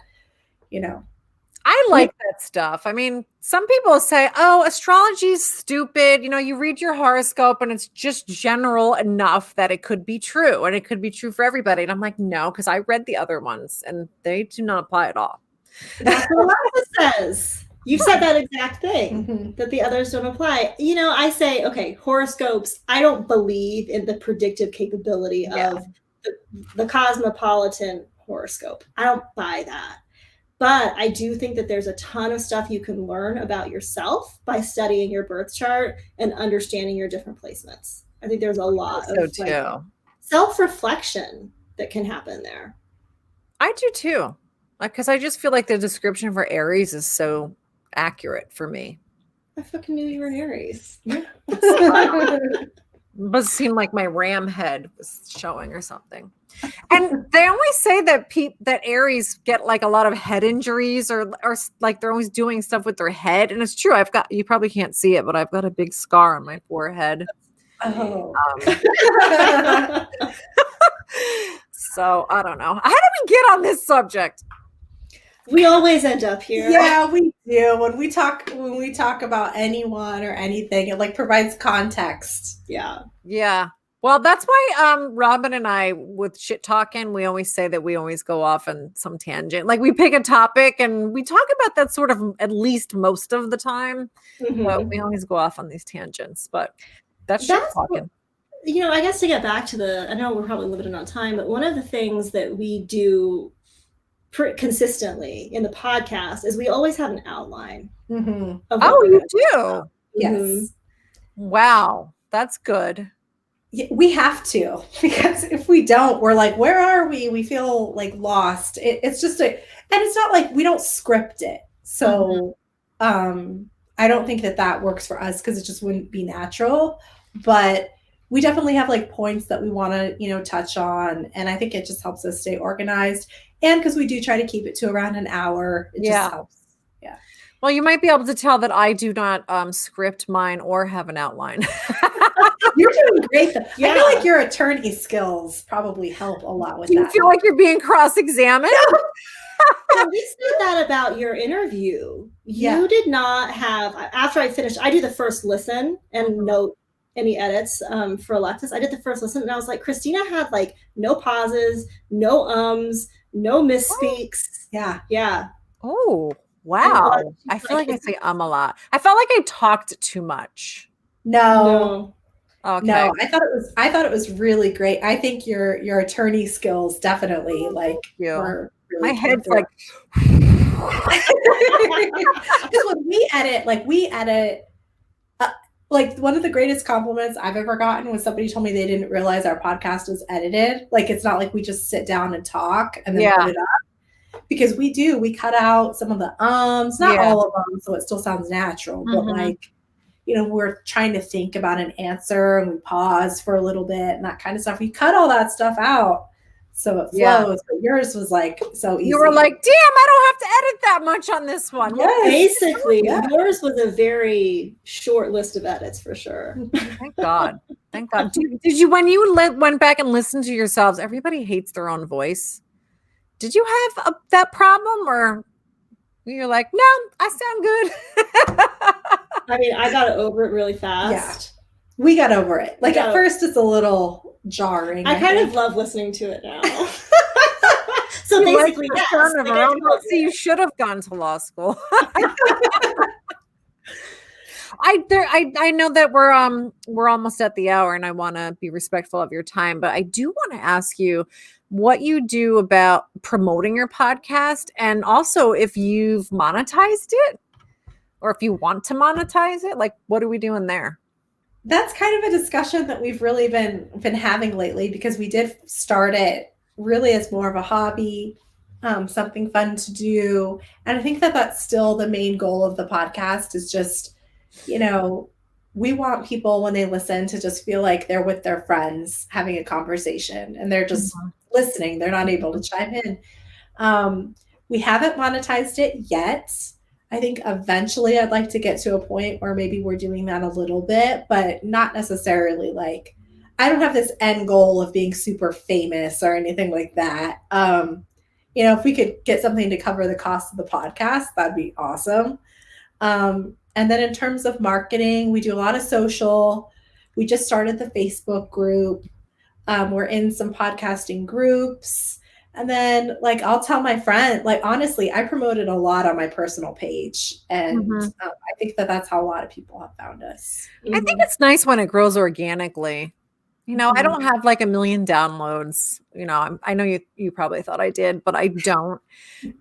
I like that stuff. I mean, some people say, oh, astrology's stupid. You read your horoscope and it's just general enough that it could be true and it could be true for everybody. And I'm like, no, because I read the other ones and they do not apply at all. That's what Alexis says. You've said that exact thing, Mm-hmm. that the others don't apply. I say, okay, horoscopes, I don't believe in the predictive capability of the cosmopolitan horoscope. I don't buy that. But I do think that there's a ton of stuff you can learn about yourself by studying your birth chart and understanding your different placements. I think there's a lot of self-reflection that can happen there. I do too. Because I just feel like the description for Aries is so accurate for me. I fucking knew you were an Aries. But it seemed like my ram head was showing or something. And they always say that that Aries get like a lot of head injuries or like they're always doing stuff with their head. And it's true. You probably can't see it, but I've got a big scar on my forehead. Oh. So I don't know. How did we get on this subject? We always end up here. Yeah, we do. When we talk about anyone or anything, it like provides context. Yeah. Yeah. Well, that's why Robin and I, with shit talking, we always say that we always go off on some tangent. Like we pick a topic and we talk about that sort of at least most of the time. But we always go off on these tangents. But that's shit talking. I guess to get back to I know we're probably limited on time, but one of the things that we do consistently in the podcast is we always have an outline. Mm-hmm. Oh, you do? Yes. Wow, that's good. Yeah, we have to, because if we don't, we're like, where are we? We feel like lost. It's just and it's not like we don't script it. So I don't think that works for us because it just wouldn't be natural. But we definitely have like points that we want to, touch on. And I think it just helps us stay organized. And because we do try to keep it to around an hour, it just helps. Yeah. Well, you might be able to tell that I do not script mine or have an outline. You're doing great. Yeah. I feel like your attorney skills probably help a lot with that. Do you feel like you're being cross-examined? We said that about your interview. You did not have, after I finished, I do the first listen and note any edits for Alexis. I did the first listen and I was like, Christina had like no pauses, no no misspeaks. Yeah. Oh, wow. I feel like I say a lot. I felt like I talked too much. No. Okay. No, I thought it was really great. I think your attorney skills definitely were really my head's like because when we edit like one of the greatest compliments I've ever gotten was somebody told me they didn't realize our podcast was edited. Like it's not like we just sit down and talk and then put it up. Because we cut out some of the not all of them, so it still sounds natural, but like we're trying to think about an answer and we pause for a little bit and that kind of stuff. We cut all that stuff out so it flows. But yours was like so easy. You were like, damn, I don't have to edit that much on this one. Yes. Basically, yours was a very short list of edits for sure. Thank God. Thank God. Did you, when you went back and listened to yourselves, everybody hates their own voice. Did you have that problem or you're like, no, I sound good? I mean, I got over it really fast. Yeah. We got over it. Like at first it's a little jarring. I kind of love listening to it now. So basically, see, you should have gone to law school. I know that we're almost at the hour and I want to be respectful of your time, but I do want to ask you what you do about promoting your podcast and also if you've monetized it or if you want to monetize it. Like, what are we doing there? That's kind of a discussion that we've really been having lately because we did start it really as more of a hobby, something fun to do. And I think that that's still the main goal of the podcast is just, we want people when they listen to just feel like they're with their friends having a conversation and they're just listening. They're not able to chime in. We haven't monetized it yet. I think eventually I'd like to get to a point where maybe we're doing that a little bit, but not necessarily like, I don't have this end goal of being super famous or anything like that. If we could get something to cover the cost of the podcast, that'd be awesome. And then in terms of marketing, we do a lot of social. We just started the Facebook group. We're in some podcasting groups. And then I'll tell my friend, honestly, I promoted a lot on my personal page. And I think that that's how a lot of people have found us. I think it's nice when it grows organically. I don't have like 1 million downloads. I know you probably thought I did, but I don't.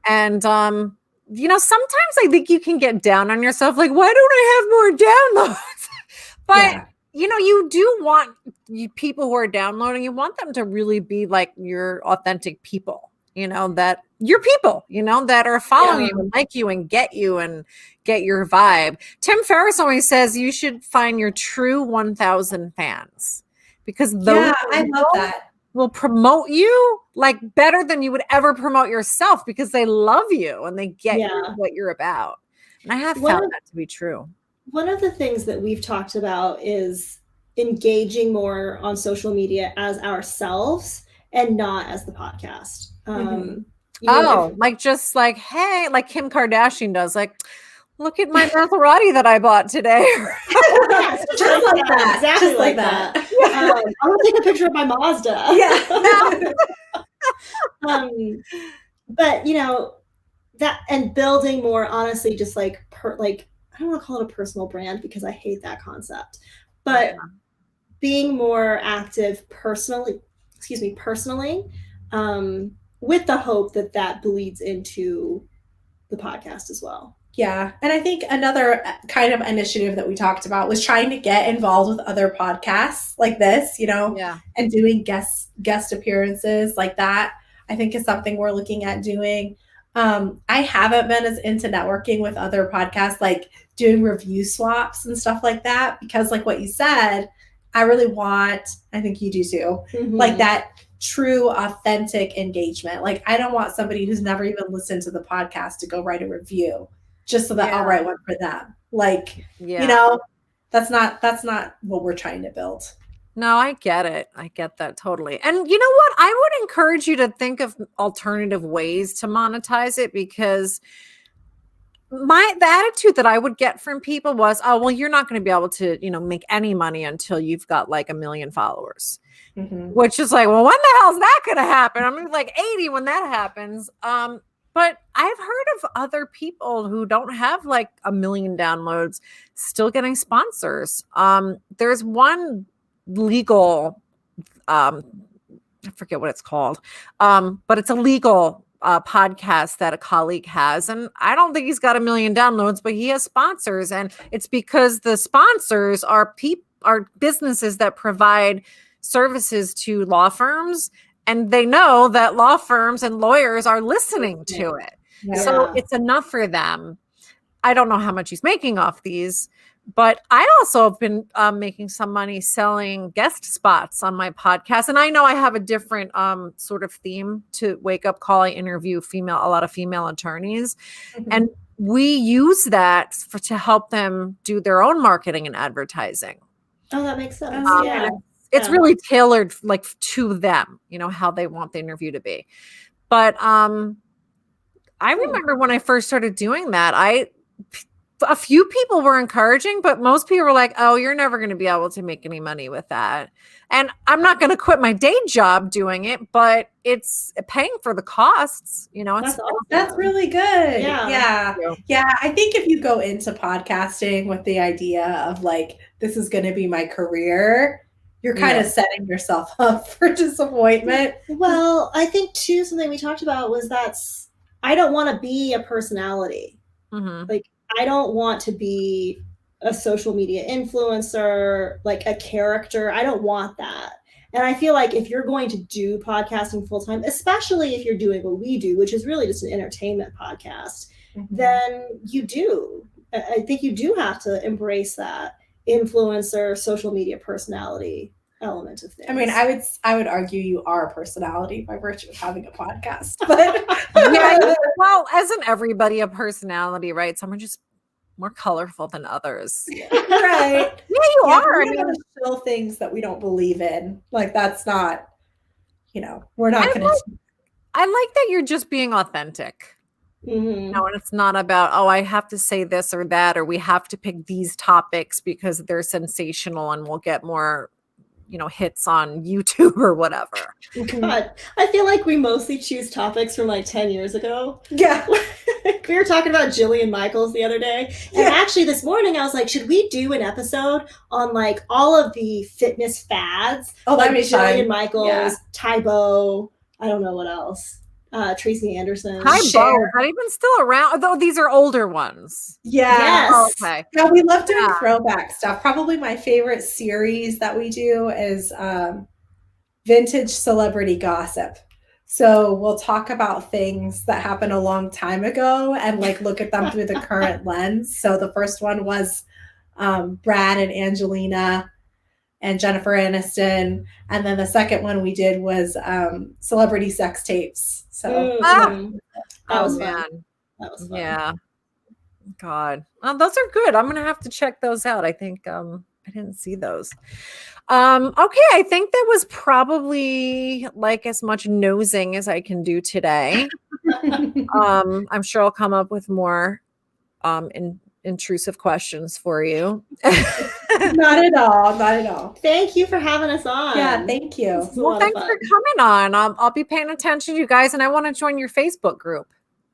And, sometimes I think you can get down on yourself. Like, why don't I have more downloads? But you do want people who are downloading, you want them to really be like your authentic people, that your people, that are following you and like you and get your vibe. Tim Ferriss always says you should find your true 1,000 fans because those I love that. will promote you like better than you would ever promote yourself because they love you and they get what you're about. And I have found that to be true. One of the things that we've talked about is engaging more on social media as ourselves and not as the podcast. Hey, like Kim Kardashian does, like, look at my Maserati that I bought today. Just like that. Exactly like that. I want to take a picture of my Mazda. Yeah. But that, and building more, honestly, just like I don't want to call it a personal brand because I hate that concept, but being more active personally, with the hope that bleeds into the podcast as well. Yeah. And I think another kind of initiative that we talked about was trying to get involved with other podcasts like this, and doing guest appearances like that, I think is something we're looking at doing. I haven't been as into networking with other podcasts, like doing review swaps and stuff like that, because like what you said, I really want, I think you do too, like that true, authentic engagement. Like I don't want somebody who's never even listened to the podcast to go write a review just so that I'll write one for them. Like, that's not what we're trying to build. No, I get it. I get that totally. And you know what? I would encourage you to think of alternative ways to monetize it, because the attitude that I would get from people was, oh, well, you're not going to be able to, make any money until you've got like 1 million followers, which is like, well, when the hell is that going to happen? I'm gonna be like 80 when that happens. But I've heard of other people who don't have like 1 million downloads still getting sponsors. There's one legal, I forget what it's called, but it's a legal podcast that a colleague has, and I don't think he's got 1 million downloads, but he has sponsors, and it's because the sponsors are businesses that provide services to law firms, and they know that law firms and lawyers are listening to it. Yeah. So it's enough for them. I don't know how much he's making off these, but I also have been making some money selling guest spots on my podcast. And I know I have a different sort of theme to Wake Up Call. I interview a lot of female attorneys. And we use that to help them do their own marketing and advertising. Oh, that makes sense. It's really tailored like to them, how they want the interview to be. But I remember when I first started doing that, a few people were encouraging, but most people were like, oh, you're never going to be able to make any money with that. And I'm not going to quit my day job doing it, but it's paying for the costs. That's really good. Yeah. I think if you go into podcasting with the idea of like, this is going to be my career, you're kind of setting yourself up for disappointment. Well, I think too, something we talked about was I don't want to be a personality. Like, I don't want to be a social media influencer, like a character. I don't want that. And I feel like if you're going to do podcasting full time, especially if you're doing what we do, which is really just an entertainment podcast, then I think you do have to embrace that influencer, social media personality element of things. I mean, I would argue you are a personality by virtue of having a podcast. But well, isn't everybody a personality, right? Some are just more colorful than others. Right. Yeah, you are. I mean, still things that we don't believe in. Like that's not, we're not going to. I like that you're just being authentic. And it's not about, oh, I have to say this or that, or we have to pick these topics because they're sensational and we'll get more, hits on YouTube or whatever. God, I feel like we mostly choose topics from like 10 years ago. Yeah. We were talking about Jillian Michaels the other day. And actually this morning I was like, should we do an episode on like all of the fitness fads? Oh, like that'd be Jillian Michaels, Tybo, I don't know what else. Tracy Anderson. Tybo, is that even still around? Though these are older ones. Yeah. Yes. Oh, okay. Yeah, we love doing throwback stuff. Probably my favorite series that we do is vintage celebrity gossip. So we'll talk about things that happened a long time ago and like look at them through the current lens. So the first one was Brad and Angelina and Jennifer Aniston. And then the second one we did was celebrity sex tapes. So that was fun. That was fun. Yeah. God. Those are good. I'm going to have to check those out. I think I didn't see those. Okay. I think that was probably like as much nosing as I can do today. I'm sure I'll come up with more intrusive questions for you. Not at all. Not at all. Thank you for having us on. Yeah, thank you. This is a Well, lot of thanks fun. for coming on. I'll be paying attention to you guys, and I want to join your Facebook group.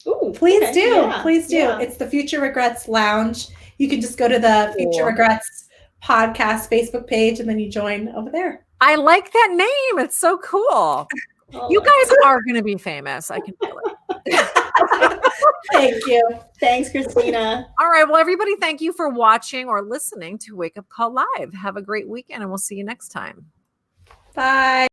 Ooh, Please okay. do. Yeah, Please do. yeah. It's the Future Regrets Lounge. You can just go to the Future Cool. Regrets podcast Facebook page and then you join over there. I like that name. It's so cool. Oh, You guys are going to be famous. I can feel it. Thank you. thanks, Christina. All right. Well, everybody, thank you for watching or listening to Wake Up Call Live. Have a great weekend, and we'll see you next time. Bye.